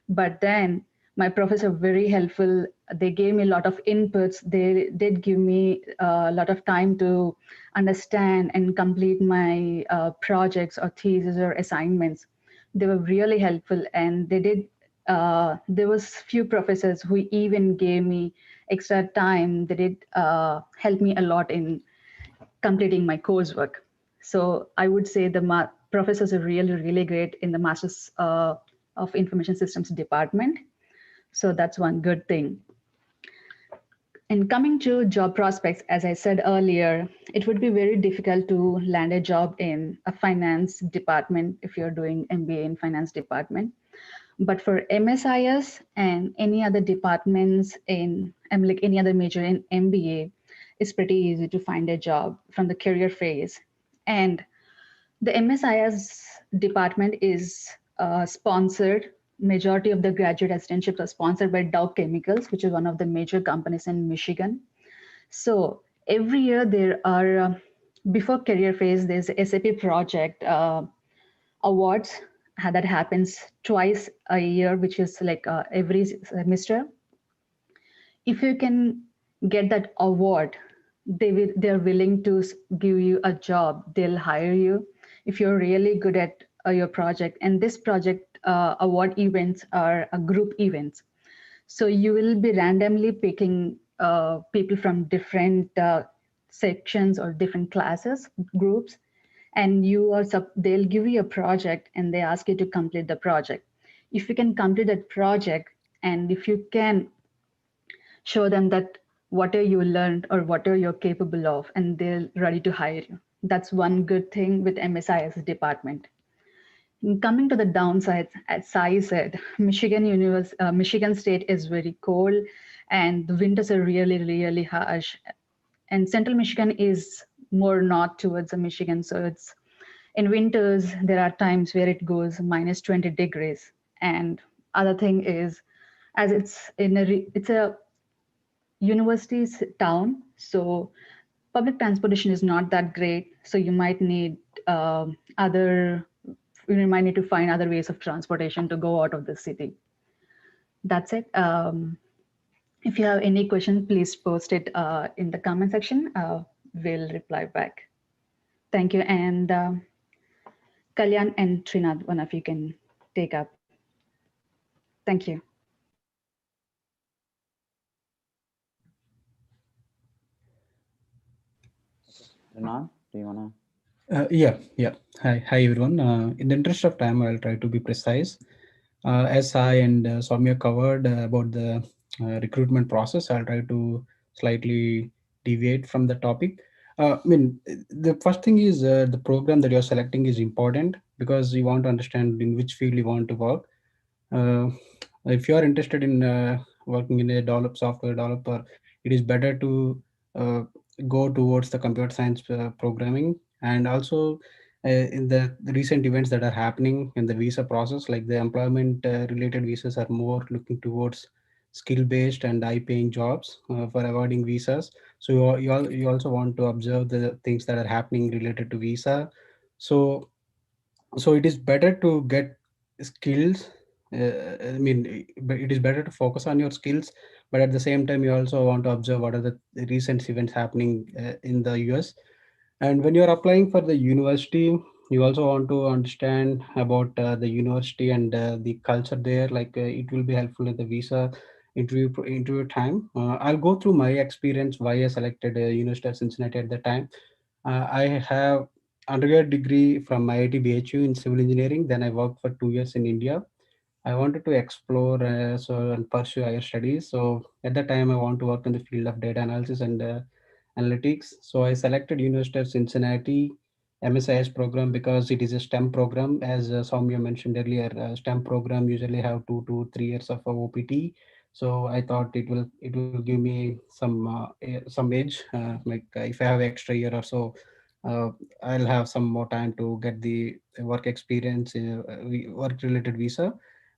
Speaker 1: but then my professor very helpful. They gave me a lot of inputs. They did give me a lot of time to understand and complete my projects or thesis or assignments. They were really helpful, and they did. There was few professors who even gave me extra time. They did help me a lot in completing my coursework. So I would say the professors are really, really great in the Masters of Information Systems department. So that's one good thing. And coming to job prospects, as I said earlier, it would be very difficult to land a job in a finance department if you're doing MBA in finance department. But for MSIS and any other departments in like any other major in MBA, it's pretty easy to find a job from the career phase. And the MSIS department is sponsored. Majority of the graduate assistantships are sponsored by Dow Chemicals, which is one of the major companies in Michigan. So every year there are, before career phase, there's a SAP project awards that happens twice a year, which is like every semester. If you can get that award, they're willing to give you a job. They'll hire you if you're really good at your project. And this project award events are group events. So you will be randomly picking people from different sections or different classes, groups, and they'll give you a project and they ask you to complete the project. If you can complete that project and if you can show them that whatever you learned or whatever you're capable of, and they're ready to hire you. That's one good thing with MSIS department. And coming to the downsides, as Sai said, Michigan State is very cold, and the winters are really, really harsh. And Central Michigan is more north towards the Michigan, so it's in winters there are times where it goes minus 20 degrees. And other thing is, as it's a university's town, so public transportation is not that great. So you might need other, you might need to find other ways of transportation to go out of the city. That's it. If you have any question, please post it in the comment section. We'll reply back. Thank you. And Kalyan and Trinath, one of you can take up. Thank you.
Speaker 2: Renan, do you want
Speaker 4: Yeah. Hi everyone. In the interest of time, I'll try to be precise. As I and Soumya covered about the recruitment process, I'll try to slightly deviate from the topic. The first thing is the program that you're selecting is important because you want to understand in which field you want to work. Uh, if you are interested in working in a software developer, it is better to uh, go towards the computer science programming. And also in the recent events that are happening in the visa process, like the employment related visas are more looking towards skill based and high paying jobs for avoiding visas. So you also want to observe the things that are happening related to visa. So so it is better to get skills. But it is better to focus on your skills, but at the same time you also want to observe what are the recent events happening in the US. And when you're applying for the university, you also want to understand about the university and the culture there. Like it will be helpful in the visa interview time. I'll go through my experience why I selected University of Cincinnati at the time. I have undergrad degree from IIT BHU in civil engineering. Then I worked for 2 years in India. I wanted to explore and pursue higher studies. So at that time, I want to work in the field of data analysis and analytics. So I selected University of Cincinnati MSIS program because it is a STEM program. As Soumya mentioned earlier, STEM program usually have 2 to 3 years of OPT. So I thought it will give me some edge. If I have extra year or so, uh, I'll have some more time to get the work experience, work related visa.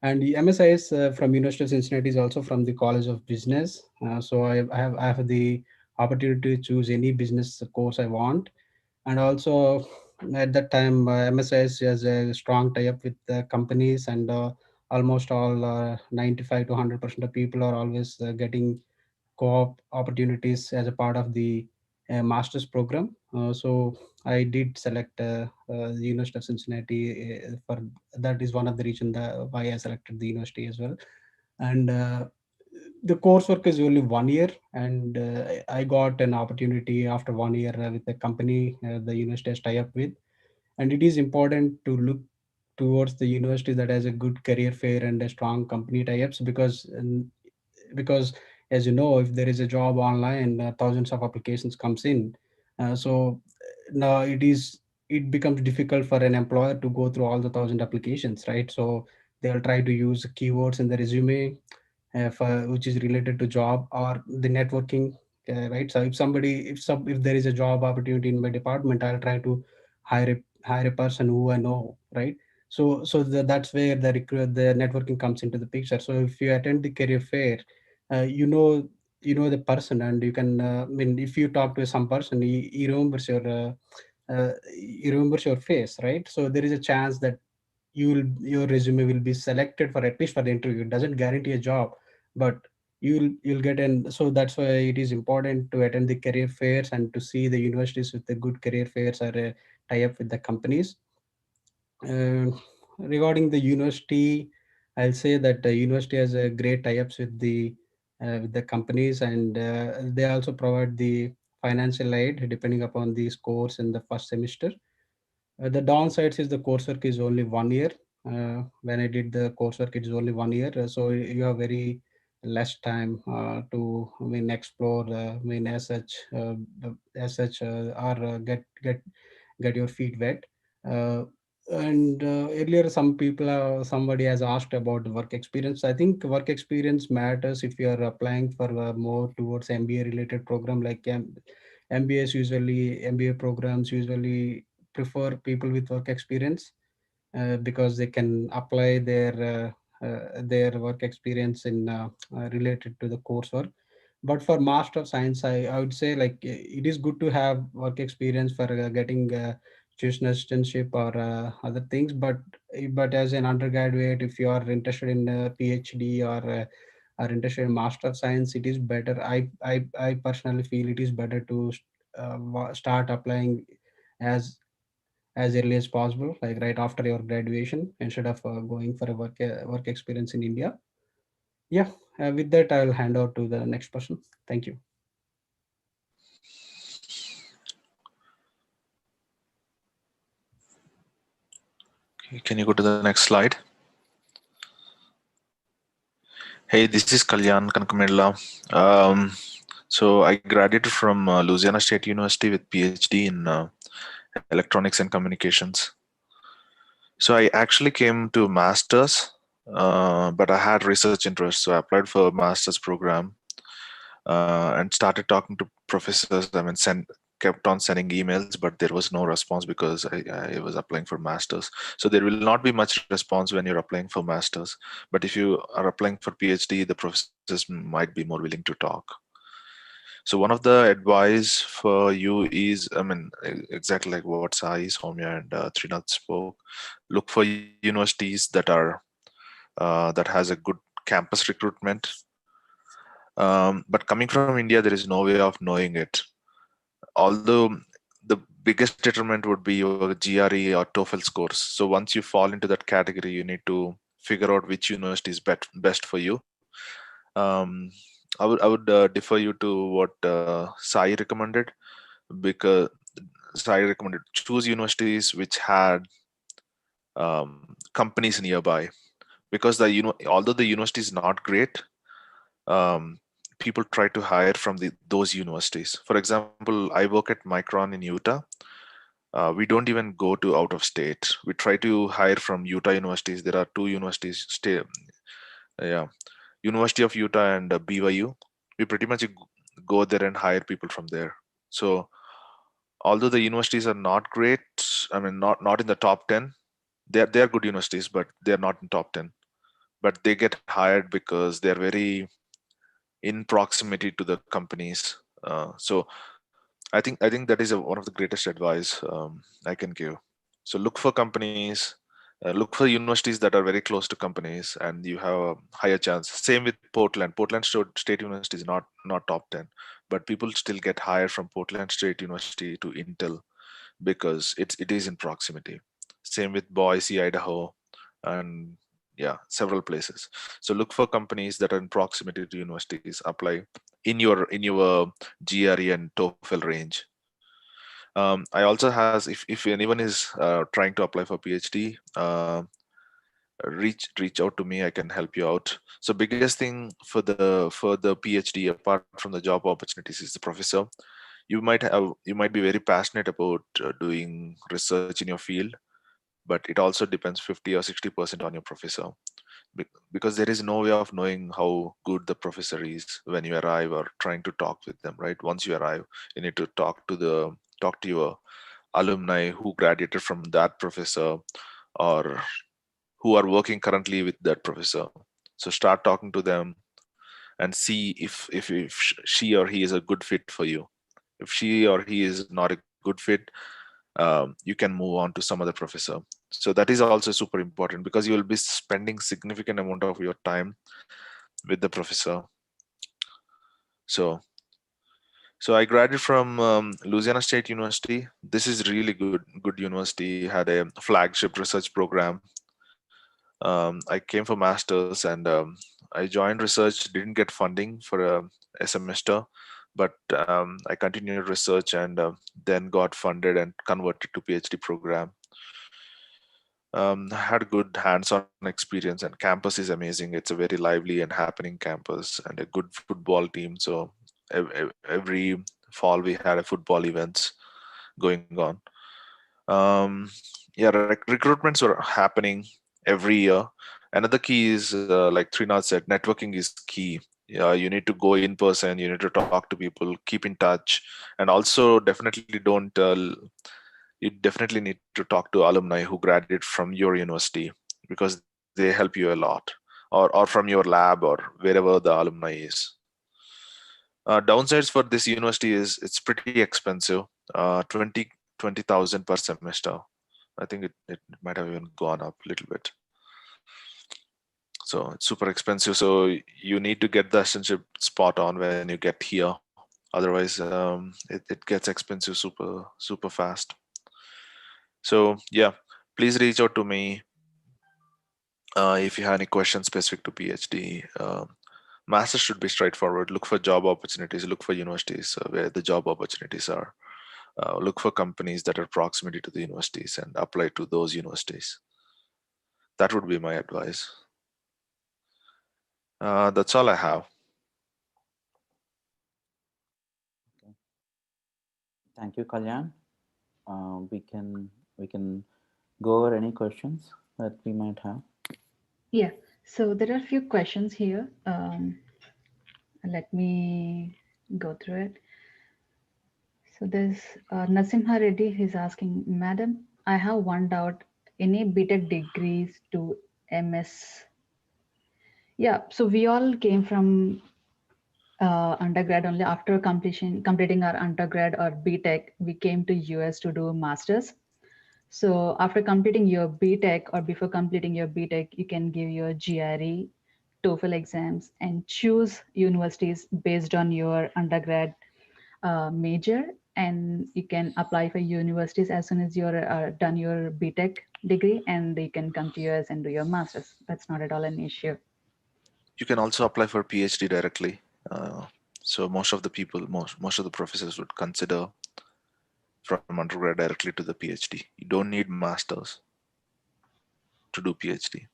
Speaker 4: And the MSIS from University of Cincinnati is also from the College of Business. So I have the opportunity to choose any business course I want. And also at that time, MSIS has a strong tie-up with the companies, and almost all 95 to 100% of people are always getting co-op opportunities as a part of the master's program. So I did select the University of Cincinnati for that is one of the reason that why I selected the university as well. And the coursework is only 1 year, and I got an opportunity after 1 year with the company the university has tie up with. And it is important to look towards the university that has a good career fair and a strong company tie-ups, because as you know, if there is a job online, thousands of applications comes in. So now it becomes difficult for an employer to go through all the thousand applications, right? So they'll try to use keywords in the resume which is related to job or the networking, right? So if there is a job opportunity in my department, I'll try to hire a person who I know, right? That's where the networking comes into the picture. So if you attend the career fair, you know, the person, and you can I mean, if you talk to some person, he remembers your face, right? So there is a chance that your resume will be selected for at least for the interview. It doesn't guarantee a job, but you'll get in. So that's why it is important to attend the career fairs and to see the universities with the good career fairs or tie up with the companies. uh, Regarding the university, I'll say that the university has a great tie-ups with the companies, and they also provide the financial aid depending upon the scores in the first semester. The downsides is the coursework is only 1 year. When I did the coursework, it's only 1 year, so you have very less time to explore. As such, or get your feet wet. Uh, and earlier, somebody has asked about work experience. I think work experience matters if you are applying for more towards MBA related program like MBA programs usually prefer people with work experience because they can apply their work experience in related to the coursework. But for Master of Science, I would say like it is good to have work experience for getting tuition assistantship or other things. But as an undergraduate, if you are interested in PhD or are interested in Master of Science, it is better. I personally feel it is better to start applying as as early as possible, like right after your graduation, instead of going for a work experience in India. Yeah, with that, I'll hand over to the next person. Thank you.
Speaker 3: Can you go to the next slide? Hey, this is Kalyan Kanakamilla. So I graduated from Louisiana State University with PhD in electronics and communications. So I actually came to masters, but I had research interest, so I applied for a master's program and started talking to professors. I mean, kept on sending emails, but there was no response because I was applying for masters. So there will not be much response when you're applying for masters. But if you are applying for PhD, the professors might be more willing to talk. So one of the advice for you is, I mean, exactly like what Sai, Soumya, and Trinath spoke. Look for universities that has a good campus recruitment. But coming from India, there is no way of knowing it. Although the biggest determinant would be your GRE or TOEFL scores. So once you fall into that category, you need to figure out which university is best for you. Um, I would defer you to what Sai recommended, because Sai recommended choose universities which had companies nearby, because although the university is not great, um, people try to hire from those universities. For example, I work at Micron in Utah. We don't even go to out of state. We try to hire from Utah universities. There are two universities, yeah, University of Utah and BYU. We pretty much go there and hire people from there. So although the universities are not great, I mean, not in the top 10, they're good universities, but they're not in top 10. But they get hired because they're very in proximity to the companies. So I think that is one of the greatest advice I can give. So look for companies, look for universities that are very close to companies, and you have a higher chance. Same with Portland. Portland State University is not top 10, but people still get hired from Portland State University to Intel because it is in proximity. Same with Boise, Idaho, and yeah, several places. So look for companies that are in proximity to universities. Apply in your GRE and TOEFL range. I also has, if anyone is trying to apply for PhD, reach out to me. I can help you out. So biggest thing for the PhD, apart from the job opportunities, is the professor. You might be very passionate about doing research in your field, but it also depends 50 or 60% on your professor. Because there is no way of knowing how good the professor is when you arrive or trying to talk with them, right? Once you arrive, you need to talk to your alumni who graduated from that professor, or who are working currently with that professor. So start talking to them and see if she or he is a good fit for you. If she or he is not a good fit, you can move on to some other professor. So that is also super important, because you will be spending significant amount of your time with the professor. So I graduated from Louisiana State University. This is really good university. Had a flagship research program. I came for masters, and I joined research. Didn't get funding for a semester, but I continued research, and then got funded and converted to PhD program. Had good hands-on experience, and campus is amazing. It's a very lively and happening campus, and a good football team. So every fall we had a football events going on. Yeah, recruitments were happening every year. Another key is, like Trinath said, networking is key. Yeah, you need to go in person, you need to talk to people, keep in touch, and also you definitely need to talk to alumni who graduate from your university, because they help you a lot, or from your lab, or wherever the alumni is. Downsides for this university is it's pretty expensive. 20,000 per semester. I think it might have even gone up a little bit. So it's super expensive. So you need to get the essential spot on when you get here. Otherwise, it gets expensive super fast. So yeah, please reach out to me if you have any questions specific to PhD. Masters should be straightforward. Look for job opportunities. Look for universities where the job opportunities are. Look for companies that are proximity to the universities and apply to those universities. That would be my advice. That's all I have.
Speaker 2: Thank you, Kalyan. We can go over any questions that we might have.
Speaker 1: Yeah, so there are a few questions here. Let me go through it. So there's Nasimha Reddy. He's asking, Madam, I have one doubt. Any BTech degrees to MS? Yeah, so we all came from undergrad only. After completing our undergrad or BTech, we came to US to do masters. So after completing your BTech or before completing your BTech, you can give your GRE, TOEFL exams, and choose universities based on your undergrad major and you can apply for universities as soon as you're done your BTech degree, and you can come to US and do your masters. That's not at all an issue.
Speaker 3: You can also apply for PhD directly. So most of the people, most of the professors would consider from undergrad directly to the PhD. You don't need masters to do PhD.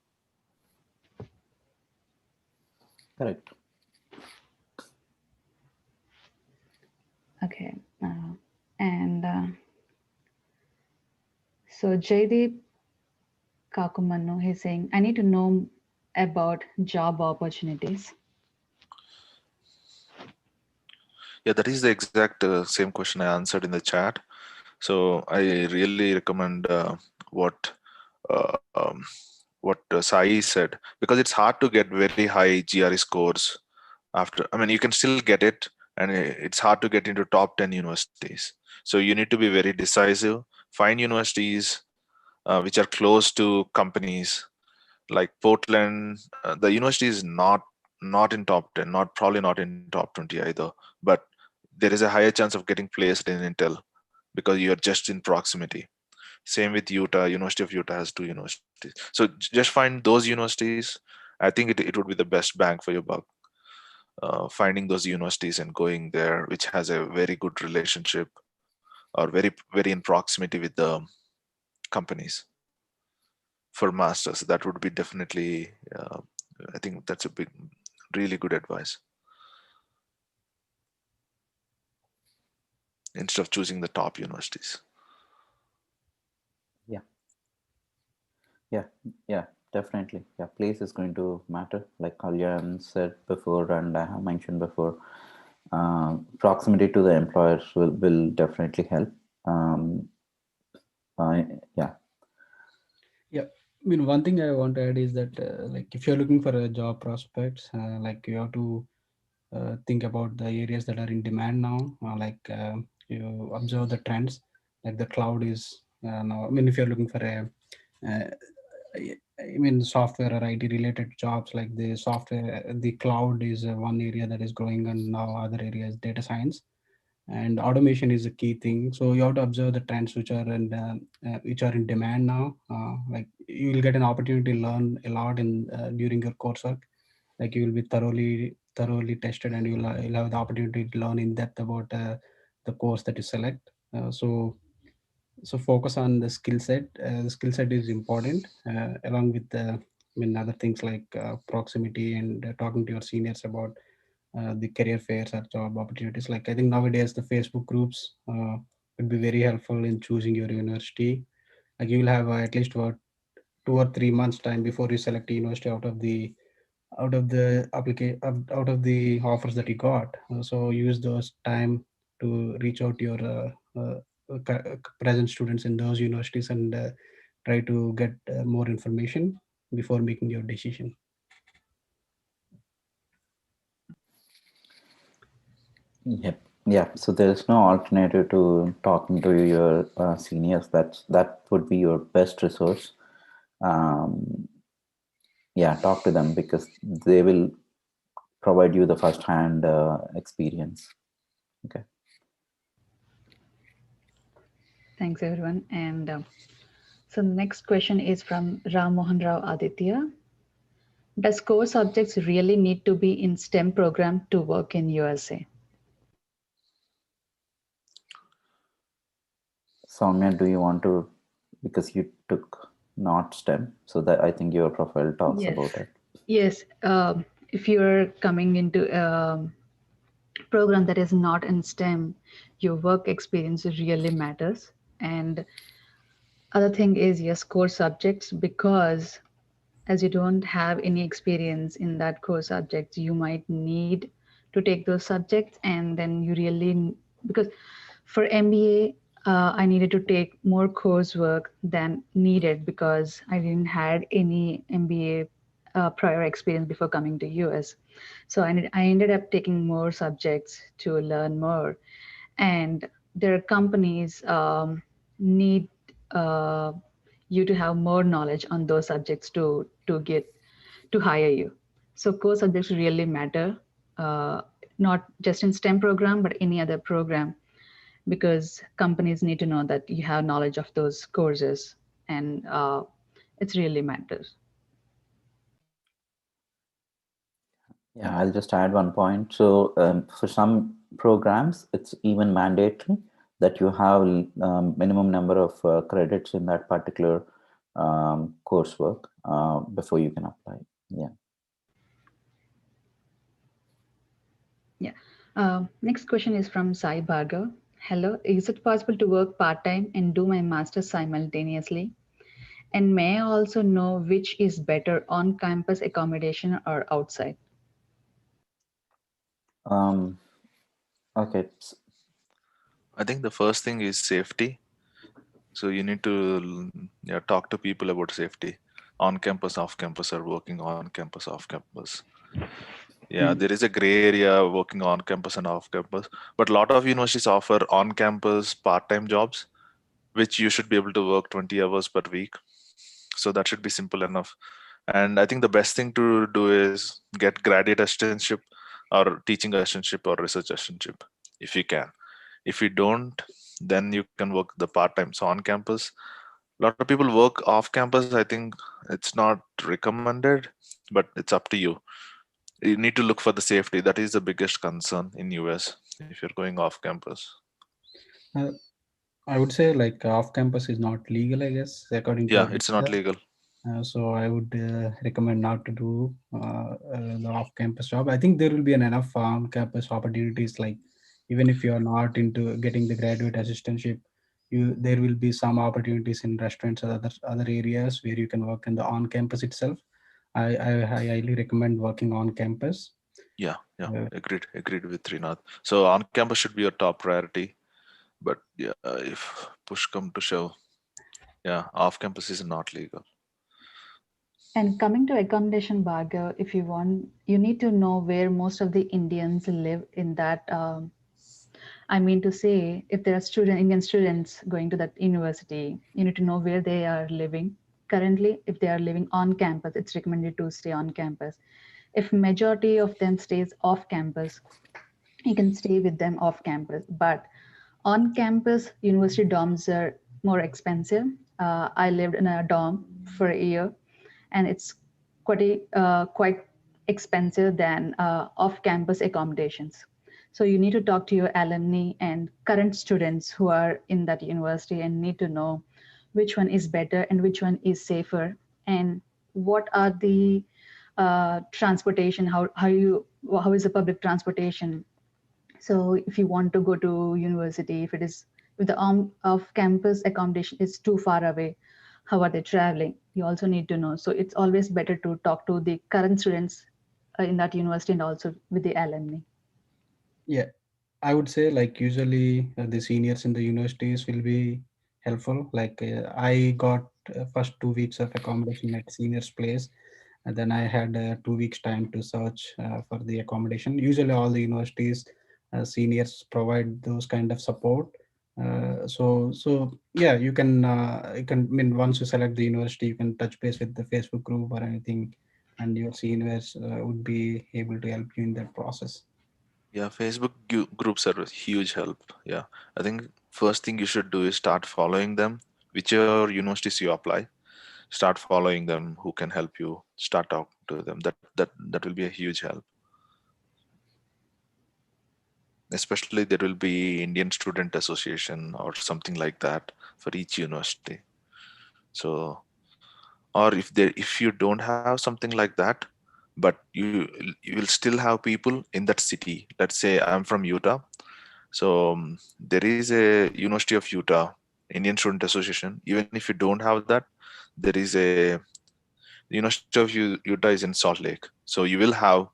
Speaker 2: Correct.
Speaker 1: Okay. And so Jaydeep Kakumanu, he's saying, I need to know about job opportunities.
Speaker 3: Yeah, that is the exact same question I answered in the chat. So I really recommend uh, um, what Sai said, because it's hard to get very high GRE scores after. I mean, you can still get it, and it's hard to get into top 10 universities. So you need to be very decisive. Find universities which are close to companies like Portland. The university is not in top 10, not probably not in top 20 either, but there is a higher chance of getting placed in Intel because you're just in proximity. Same with Utah. University of Utah has 2 universities. So just find those universities. I think it would be the best bang for your buck. Finding those universities and going there, which has a very good relationship or very in proximity with the companies for masters. That would be definitely. I think that's a really good advice instead of choosing the top universities.
Speaker 2: Yeah, definitely. Yeah, place is going to matter, like Kalyan said before, and I have mentioned before. Proximity to the employers will definitely help. Yeah.
Speaker 4: Yeah, I mean, one thing I want to add is that like if you're looking for a job prospects, like you have to think about the areas that are in demand now. You observe the trends, like the cloud is now. I mean, if you're looking for a I mean, software or IT related jobs, like the software, the cloud is one area that is growing, and now other areas, data science and automation is a key thing. So you have to observe the trends which are in demand now. Like you will get an opportunity to learn a lot in during your coursework. Like you will be thoroughly tested, and you'll have the opportunity to learn in depth about the course that you select. So focus on the skill set. The skill set is important, along with the I mean other things like proximity and talking to your seniors about the career fairs or job opportunities. Like I think nowadays the Facebook groups would be very helpful in choosing your university. Like you will have at least about 2 or 3 months time before you select a university out of the offers that you got. So use those time to reach out to your present students in those universities and try to get more information before making your decision.
Speaker 2: Yep. Yeah. So there's no alternative to talking to your seniors. That would be your best resource. Yeah, talk to them because they will provide you the first-hand experience. Okay.
Speaker 1: Thanks, everyone. And so the next question is from Ram Mohan Rao Aditya. Does core subjects really need to be in STEM program to work in USA?
Speaker 2: Soumya, do you want to, because you took not STEM, so that I think your profile talks
Speaker 1: Yes.
Speaker 2: about it.
Speaker 1: Yes. If you're coming into a program that is not in STEM, your work experience really matters. And other thing is, yes, core subjects, because as you don't have any experience in that core subject, you might need to take those subjects, and then you really, because for MBA, I needed to take more coursework than needed because I didn't had any MBA prior experience before coming to US. So I ended up taking more subjects to learn more, and their companies need uh, you to have more knowledge on those subjects to get to hire you. So core subjects really matter, not just in STEM program but any other program. because companies need to know that you have knowledge of those courses, and it's really matters.
Speaker 2: Yeah, I'll just add one point. So for some programs, it's even mandatory that you have minimum number of credits in that particular coursework before you can apply. Yeah.
Speaker 1: Yeah. Next question is from Sai Bhargav. Hello, is it possible to work part-time and do my master's simultaneously? And may I also know which is better, on-campus accommodation or outside?
Speaker 2: Okay.
Speaker 3: I think the first thing is safety. So you need to talk to people about safety, on campus, off campus, or working on campus, off campus. Yeah, there is a gray area working on campus and off campus, but a lot of universities offer on campus part-time jobs, which you should be able to work 20 hours per week. So that should be simple enough. And I think the best thing to do is get graduate assistantship or teaching assistantship or research assistantship if you can. If you don't, then you can work the part-time. So on campus, a lot of people work off campus. I think it's not recommended, but it's up to you. You need to look for the safety. That is the biggest concern in US if you're going off campus.
Speaker 4: Uh, I would say like off campus is not legal, I guess, according to
Speaker 3: Yeah,
Speaker 4: the
Speaker 3: it's not
Speaker 4: visa.
Speaker 3: legal.
Speaker 4: So I would recommend not to do the off-campus job. I think there will be an enough on-campus opportunities. Like even if you are not into getting the graduate assistantship, you there will be some opportunities in restaurants or other areas where you can work in the on-campus itself. I highly recommend working on campus.
Speaker 3: Yeah,
Speaker 4: Uh,
Speaker 3: agreed with Rinath. So on campus should be your top priority. But yeah, if push come to shove, yeah, off campus is not legal.
Speaker 1: And coming to accommodation, Bhargav, if you want, you need to know where most of the Indians live in that. I mean to say, if there are Indian students going to that university, you need to know where they are living. Currently, if they are living on campus, it's recommended to stay on campus. If majority of them stays off campus, you can stay with them off campus. But on campus, university dorms are more expensive. I lived in a dorm for a year, and it's quite expensive than off-campus accommodations. So you need to talk to your alumni and current students who are in that university and need to know which one is better and which one is safer, and what are the transportation, how is the public transportation. So if you want to go to university, if the off campus accommodation is too far away, how are they traveling? You also need to know. So it's always better to talk to the current students in that university and also with the alumni.
Speaker 4: yeah, I would say like usually the seniors in the universities will be helpful. Like I got first 2 weeks of accommodation at seniors' place, and then I had 2 weeks time to search for the accommodation. Usually, all the universities seniors provide those kind of support. So yeah, you can. I mean, once you select the university, you can touch base with the Facebook group or anything, and your seniors would be able to help you in that process.
Speaker 3: Yeah, Facebook groups are a huge help. Yeah, I think first thing you should do is start following them. Whichever universities you apply, start following them. Who can help you? Start talking to them. That will be a huge help. Especially there will be Indian Student Association or something like that for each university. So, or if you don't have something like that, but you will still have people in that city. Let's say I'm from Utah. So there is a University of Utah Indian Student Association. Even if you don't have that, there is a University of Utah is in Salt Lake. So you will have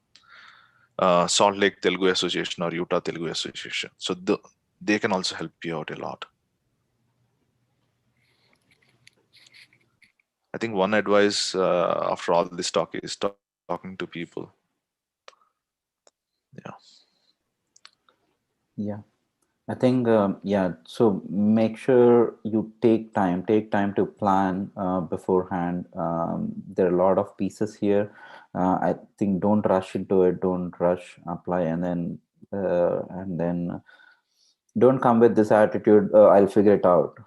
Speaker 3: Salt Lake Telugu Association or Utah Telugu Association. So they can also help you out a lot. I think one advice after all this talk is talking to people. Yeah.
Speaker 2: Yeah. I think, yeah, so make sure you take time to plan beforehand. There are a lot of pieces here. I think don't rush into it, don't rush, apply, and then don't come with this attitude, I'll figure it out.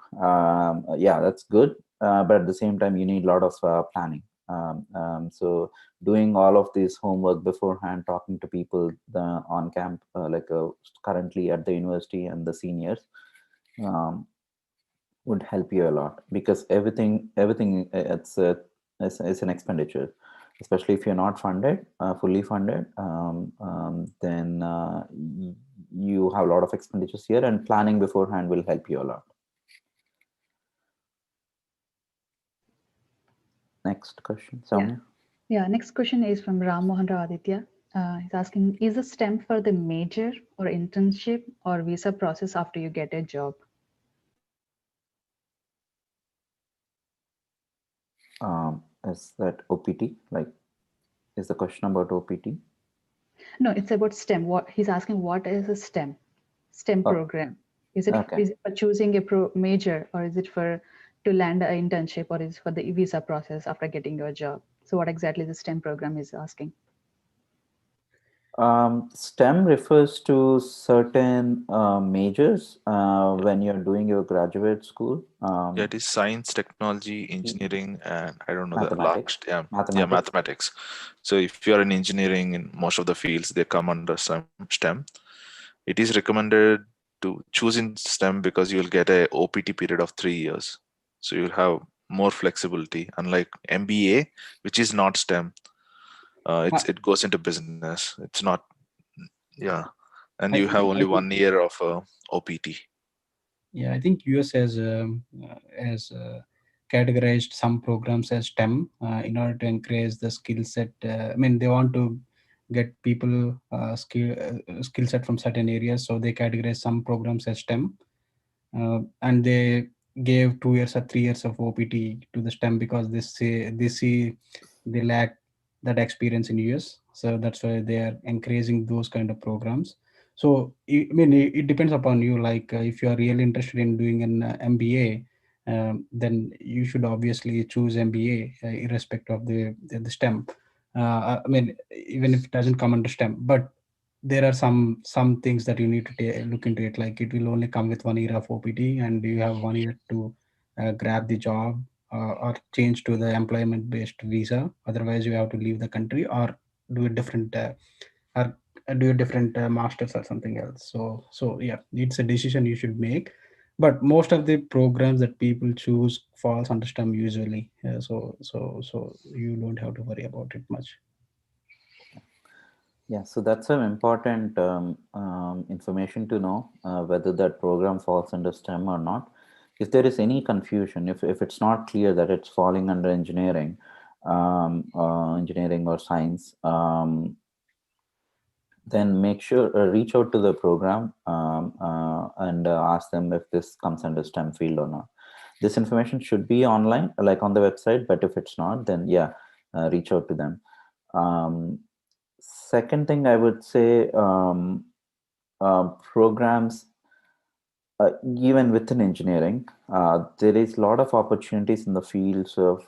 Speaker 2: Yeah, that's good, but at the same time you need a lot of planning. So doing all of this homework beforehand, talking to people on camp, currently at the university, and the seniors, um, would help you a lot, because everything it's an expenditure, especially if you're not funded, fully funded. Then you have a lot of expenditures here, and planning beforehand will help you a lot. Next question, Soumya.
Speaker 1: Yeah, next question is from Ram Mohan Rao Aditya. He's asking, is the STEM for the major or internship or visa process after you get a job?
Speaker 2: Is that OPT? Like, is the question about OPT?
Speaker 1: No, it's about STEM. What he's asking, what is a STEM
Speaker 2: Oh,
Speaker 1: program? Is it
Speaker 2: okay.
Speaker 1: is it for choosing a major, or is it for to land an internship, or is it for the visa process after getting your job? So what exactly the STEM program is asking?
Speaker 2: STEM refers to certain majors when you're doing your graduate school.
Speaker 3: Yeah, it is science, technology, engineering, and I don't know the
Speaker 2: Mathematics.
Speaker 3: last. Yeah,
Speaker 2: Mathematics.
Speaker 3: mathematics. So if you are in engineering, in most of the fields, they come under some STEM. It is recommended to choose in STEM because you'll get a OPT period of 3 years. So you'll have more flexibility, unlike MBA, which is not STEM. It goes into business. It's not, yeah, and you have only
Speaker 4: I think
Speaker 3: 1 year of OPT.
Speaker 4: Yeah, I think US has categorized some programs as STEM in order to encourage the skill set. I mean, they want to get people skill set from certain areas, so they categorize some programs as STEM, and they gave 2 years or 3 years of OPT to the STEM because they see they lack that experience in US, so that's why they are encouraging those kind of programs. So I mean, it depends upon you. Like if you are really interested in doing an MBA, then you should obviously choose MBA irrespective of the STEM. I mean, even if it doesn't come under STEM, but there are some things that you need to look into it. Like it will only come with 1 year of OPT, and you have 1 year to grab the job or change to the employment based visa. Otherwise, you have to leave the country or do a different or do a different masters or something else. So yeah, it's a decision you should make. But most of the programs that people choose falls under STEM usually. So you don't have to worry about it much.
Speaker 2: Yeah, so that's an important information to know, whether that program falls under STEM or not. If there is any confusion, if it's not clear that it's falling under engineering or science, then make sure reach out to the program and ask them if this comes under STEM field or not. This information should be online, like on the website, but if it's not, then yeah, reach out to them. Second thing I would say, programs, even within engineering, there is a lot of opportunities in the fields of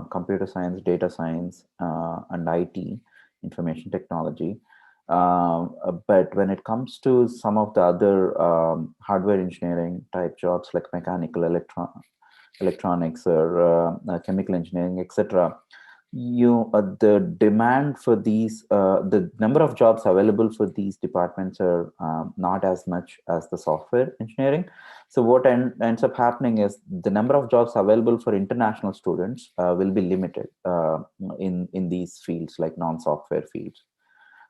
Speaker 2: computer science, data science, and IT, information technology. But when it comes to some of the other hardware engineering type jobs, like mechanical, electronics, or chemical engineering, etc., the demand for these, the number of jobs available for these departments are not as much as the software engineering. So what ends up happening is the number of jobs available for international students will be limited in these fields, like non-software fields.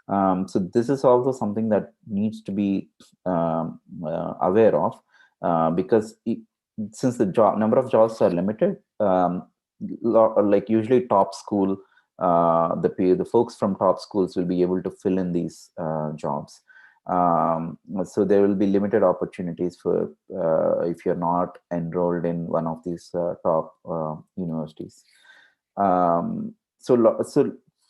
Speaker 2: So this is also something that needs to be aware of, because since the number of jobs are limited, like usually top school, the folks from top schools will be able to fill in these jobs. So there will be limited opportunities for if you're not enrolled in one of these top universities. So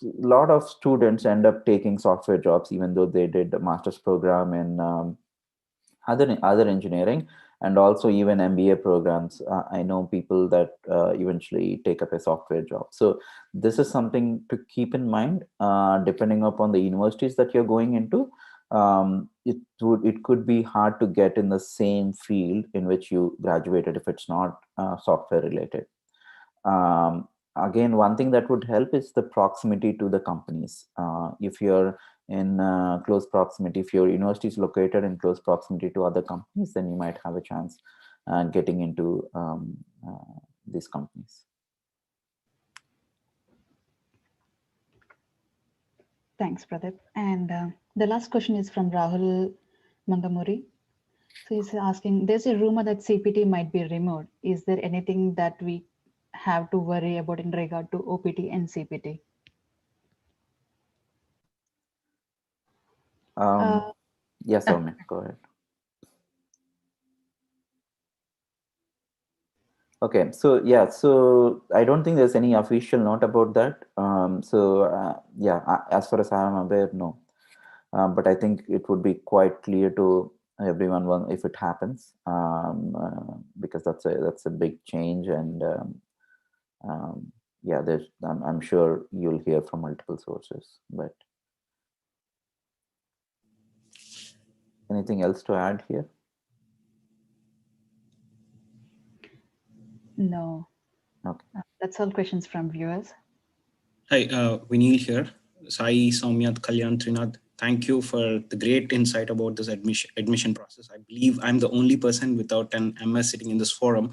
Speaker 2: lot of students end up taking software jobs even though they did a master's program in other engineering, and also even MBA programs. I know people that eventually take up a software job. So this is something to keep in mind, depending upon the universities that you're going into. it could be hard to get in the same field in which you graduated if it's not software related. Again, one thing that would help is the proximity to the companies. If you're in close proximity, if your university is located in close proximity to other companies, then you might have a chance getting into these companies.
Speaker 1: Thanks, Pradeep. And the last question is from Rahul Mangamuri. So he's asking, there's a rumor that CPT might be removed. Is there anything that we have to worry about in regard to OPT and CPT?
Speaker 2: Yes, Soumya, go ahead. Okay, so yeah, so I don't think there's any official note about that. As far as I am aware, no. But I think it would be quite clear to everyone if it happens, because that's a big change, and yeah, I'm sure you'll hear from multiple sources. But anything else to add here?
Speaker 1: No.
Speaker 2: Okay.
Speaker 1: That's all questions from viewers.
Speaker 5: Hi, Vinil here. Sai, Soumya, Kalyan, Trinath. Thank you for the great insight about this admission process. I believe I'm the only person without an MS sitting in this forum.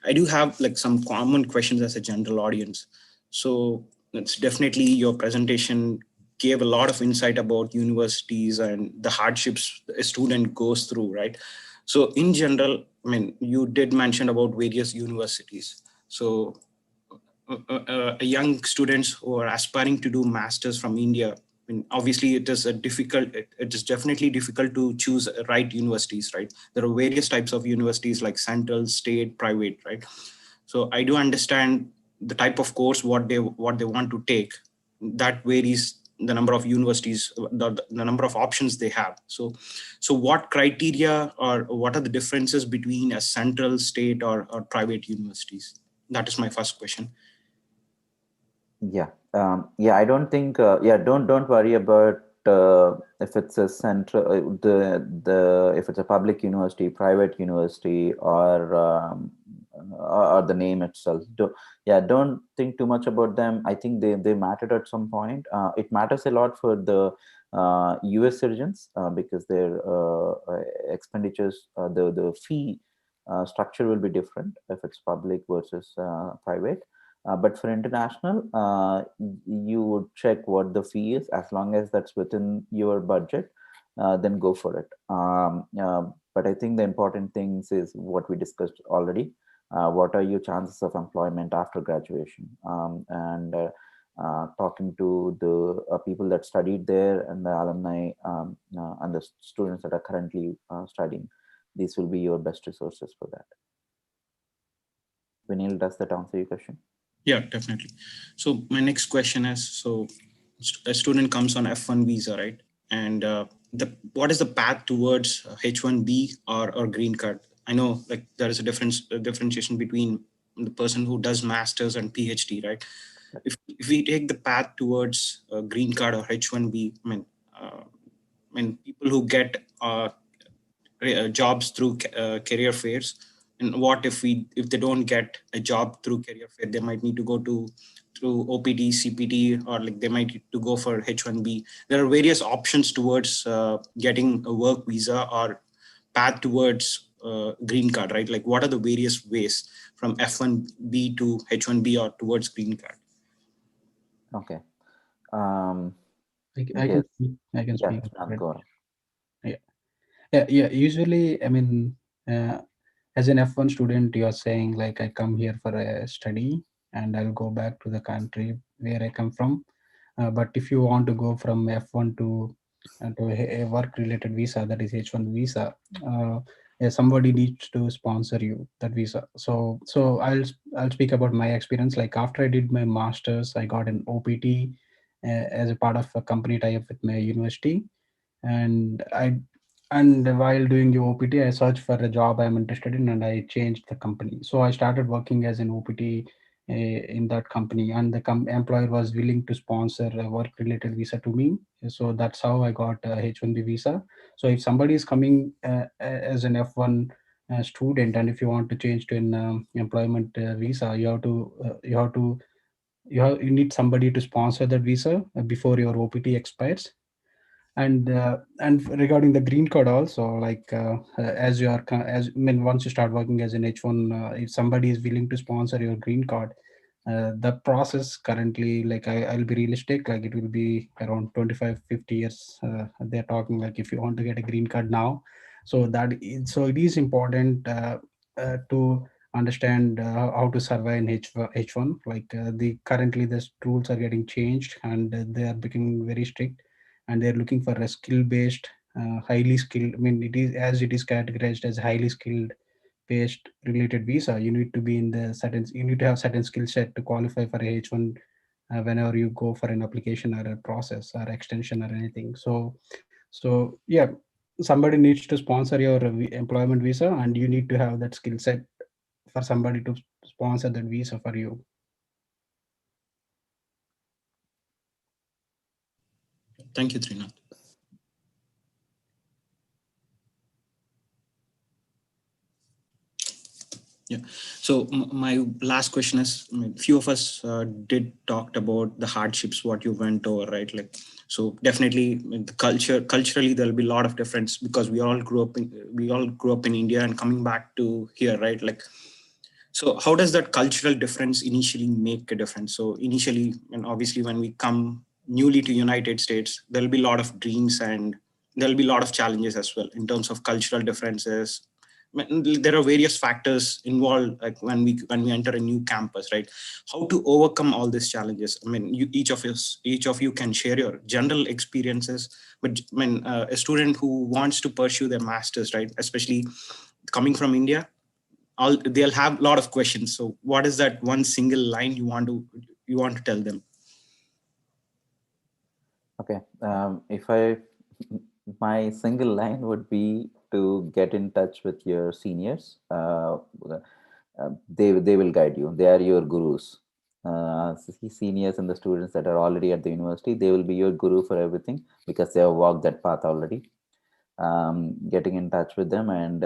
Speaker 5: I do have like some common questions as a general audience. So it's definitely your presentation gave a lot of insight about universities and the hardships a student goes through, right? So in general, I mean, you did mention about various universities. So young students who are aspiring to do masters from India, I mean, obviously it is it is definitely difficult to choose right universities, right? There are various types of universities like central, state, private, right? So I do understand the type of course what they want to take. That varies the number of universities, the number of options they have. So what criteria or what are the differences between a central, state, or private universities? That is my first question.
Speaker 2: Yeah, I don't think. Don't worry about if it's a central, if it's a public university, private university, or the name itself. Don't think too much about them. I think they mattered at some point. It matters a lot for the US citizens because their expenditures, the fee structure will be different if it's public versus private. But for international, you would check what the fee is. As long as that's within your budget, then go for it. But I think the important things is what we discussed already. What are your chances of employment after graduation? And talking to the people that studied there and the alumni and the students that are currently studying. These will be your best resources for that. Vinil, does that answer your question?
Speaker 5: Yeah, definitely. So my next question is, so a student comes on F1 visa, right? And what is the path towards H1B or green card? I know like there is a differentiation between the person who does masters and PhD, right? If we take the path towards green card or H1B, I mean people who get jobs through career fairs, and what if they don't get a job through career fair, they might need to go through OPT, CPT, or like they might need to go for H1B. There are various options towards getting a work visa or path towards green card, right? Like what are the various ways from F1B to H1B or towards green card?
Speaker 2: Okay.
Speaker 4: I can speak. I can speak.
Speaker 2: Go on.
Speaker 4: Yeah. Usually, I mean, as an F1 student, you are saying like I come here for a study and I'll go back to the country where I come from. But if you want to go from F1 to a work-related visa, that is H1 visa, somebody needs to sponsor you that visa. So I'll speak about my experience. Like after I did my masters, I got an OPT as a part of a company tie-up with my university, and while doing the OPT, I searched for a job I'm interested in, and I changed the company. So I started working as an OPT in that company, and the employer was willing to sponsor a work-related visa to me So that's how I got a H-1B visa. So if somebody is coming as an F1 student, and if you want to change to an employment visa, you need somebody to sponsor that visa before your OPT expires. And regarding the green card also, like as you are as I mean, once you start working as an H1, if somebody is willing to sponsor your green card, the process currently, like I'll be realistic, like it will be around 25-50 years. They're talking like if you want to get a green card now, so it is important to understand how to survive in H1. Like the currently the rules are getting changed, and they are becoming very strict, and they're looking for a skill based, highly skilled. I mean, it is categorized as highly skilled based related visa. You need to be in the certain, you need to have certain skill set to qualify for a H1 whenever you go for an application or a process or extension or anything. So yeah, somebody needs to sponsor your employment visa, and you need to have that skill set for somebody to sponsor that visa for you.
Speaker 5: Thank you, Trinath. Yeah. So my last question is, I mean, few of us did talked about the hardships what you went over, right? Like, so definitely the culturally there'll be a lot of difference, because we all grew up in India and coming back to here, right? Like, so how does that cultural difference initially make a difference? So initially, and obviously when we come newly to United States, there'll be a lot of dreams and there'll be a lot of challenges as well in terms of cultural differences. There are various factors involved, like when we enter a new campus, right? How to overcome all these challenges? I mean, each of you can share your general experiences. But I mean, a student who wants to pursue their masters, right, especially coming from India, they'll have a lot of questions. So what is that one single line you want to tell them?
Speaker 2: Okay. My single line would be to get in touch with your seniors. They will guide you. They are your gurus. Seniors and the students that are already at the university, they will be your guru for everything, because they have walked that path already. Getting in touch with them, and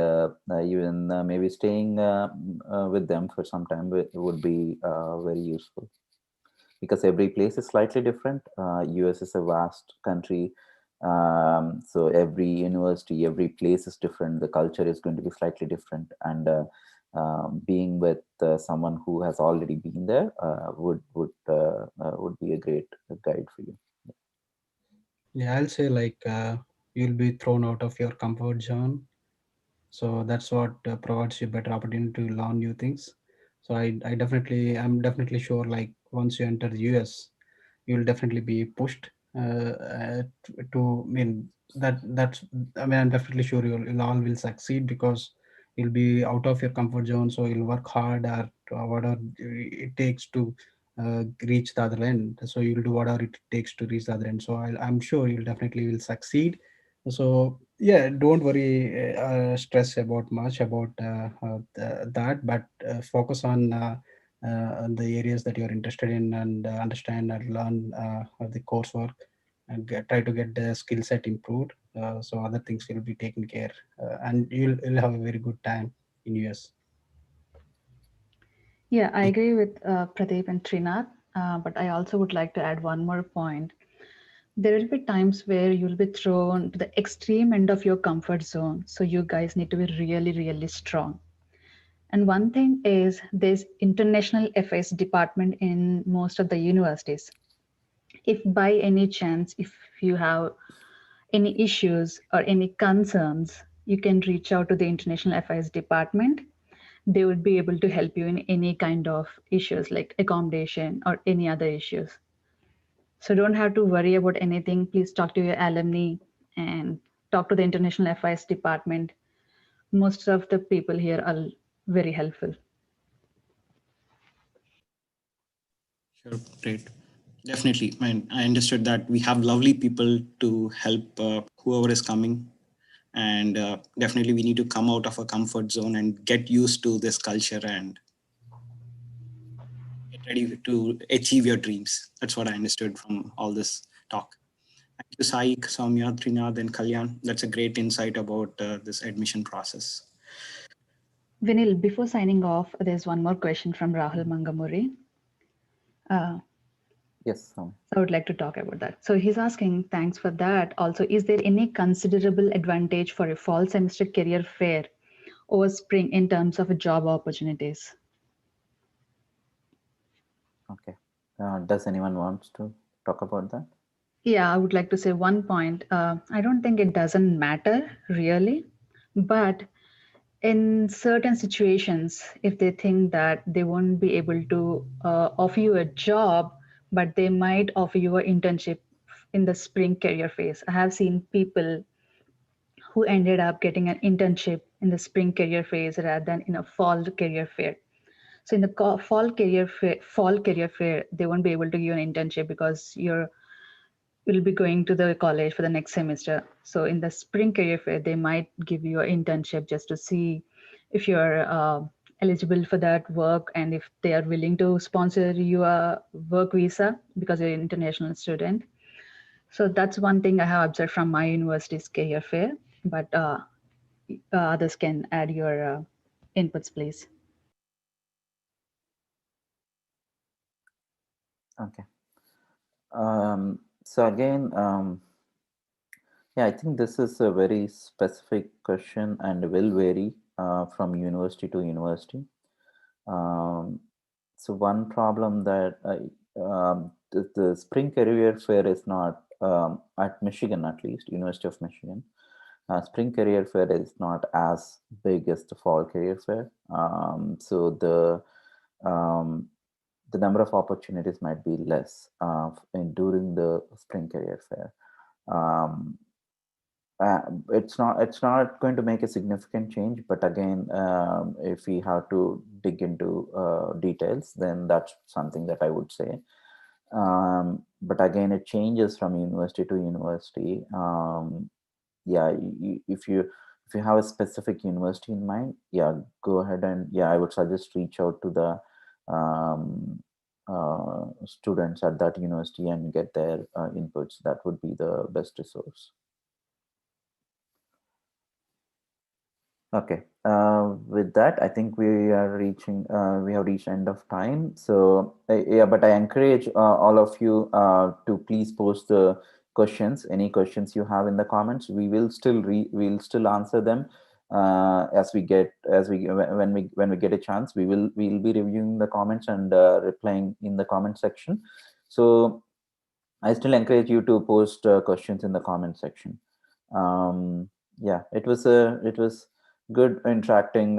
Speaker 2: even maybe staying with them for some time would be very useful, because every place is slightly different. US is a vast country, so every university, every place is different. The culture is going to be slightly different, and being with someone who has already been there would be a great guide for you.
Speaker 4: Yeah, I'll say like you'll be thrown out of your comfort zone. So that's what provides you better opportunity to learn new things. So I'm definitely sure, like once you enter the US, you'll definitely be pushed to, I mean, that's, I mean, I'm definitely sure you'll all will succeed, because you'll be out of your comfort zone. So you'll work hard at whatever it takes to reach the other end. So you'll do whatever it takes to reach the other end. So I'm sure you'll definitely will succeed. So yeah, don't worry, stress about much about that, but focus on the areas that you're interested in, and understand and learn the coursework, and try to get the skill set improved, so other things will be taken care, and you'll have a very good time in US.
Speaker 1: Yeah, I agree with Pradeep and Trinath, but I also would like to add one more point. There will be times where you'll be thrown to the extreme end of your comfort zone. So you guys need to be really, really strong. And one thing is there's international affairs department in most of the universities. If by any chance, if you have any issues or any concerns, you can reach out to the international affairs department. They would be able to help you in any kind of issues like accommodation or any other issues. So don't have to worry about anything. Please talk to your alumni and talk to the international affairs department. Most of the people here are very helpful.
Speaker 5: Sure, great. Definitely. I understood that we have lovely people to help whoever is coming. And definitely we need to come out of a comfort zone and get used to this culture and get ready to achieve your dreams. That's what I understood from all this talk. Thank you, Sai, Soumya, Trinad, and Kalyan. That's a great insight about this admission process.
Speaker 1: Vinil, before signing off, there's one more question from Rahul Mangamuri.
Speaker 2: Yes.
Speaker 1: So I would like to talk about that. So he's asking, thanks for that. Also, is there any considerable advantage for a fall semester career fair over spring in terms of job opportunities?
Speaker 2: Okay. Does anyone wants to talk about that?
Speaker 1: Yeah, I would like to say one point. I don't think it doesn't matter really, but in certain situations, if they think that they won't be able to offer you a job, but they might offer you an internship in the spring career phase. I have seen people who ended up getting an internship in the spring career phase rather than in a fall career fair. So in the fall career fair, they won't be able to give you an internship because you'll be going to the college for the next semester. So in the spring career fair, they might give you an internship just to see if you're eligible for that work and if they are willing to sponsor you a work visa because you're an international student. So that's one thing I have observed from my university's career fair, but others can add your inputs, please.
Speaker 2: Okay. So again, yeah, I think this is a very specific question and will vary from university to university. So one problem that the spring career fair is not at Michigan, at least University of Michigan. Spring career fair is not as big as the fall career fair. So the number of opportunities might be less during the spring career fair. Um, it's not going to make a significant change, but again, if we have to dig into details, then that's something that I would say. But again, it changes from university to university. Yeah, if you have a specific university in mind, yeah, go ahead, and yeah, I would suggest reach out to the students at that university and get their inputs. That would be the best resource. Okay. With that, I think we have reached end of time. So yeah, but I encourage all of you to please post the questions, any questions you have in the comments. We'll still answer them when we get a chance. We'll be reviewing the comments and replying in the comment section. So I still encourage you to post questions in the comment section. Yeah, it was good interacting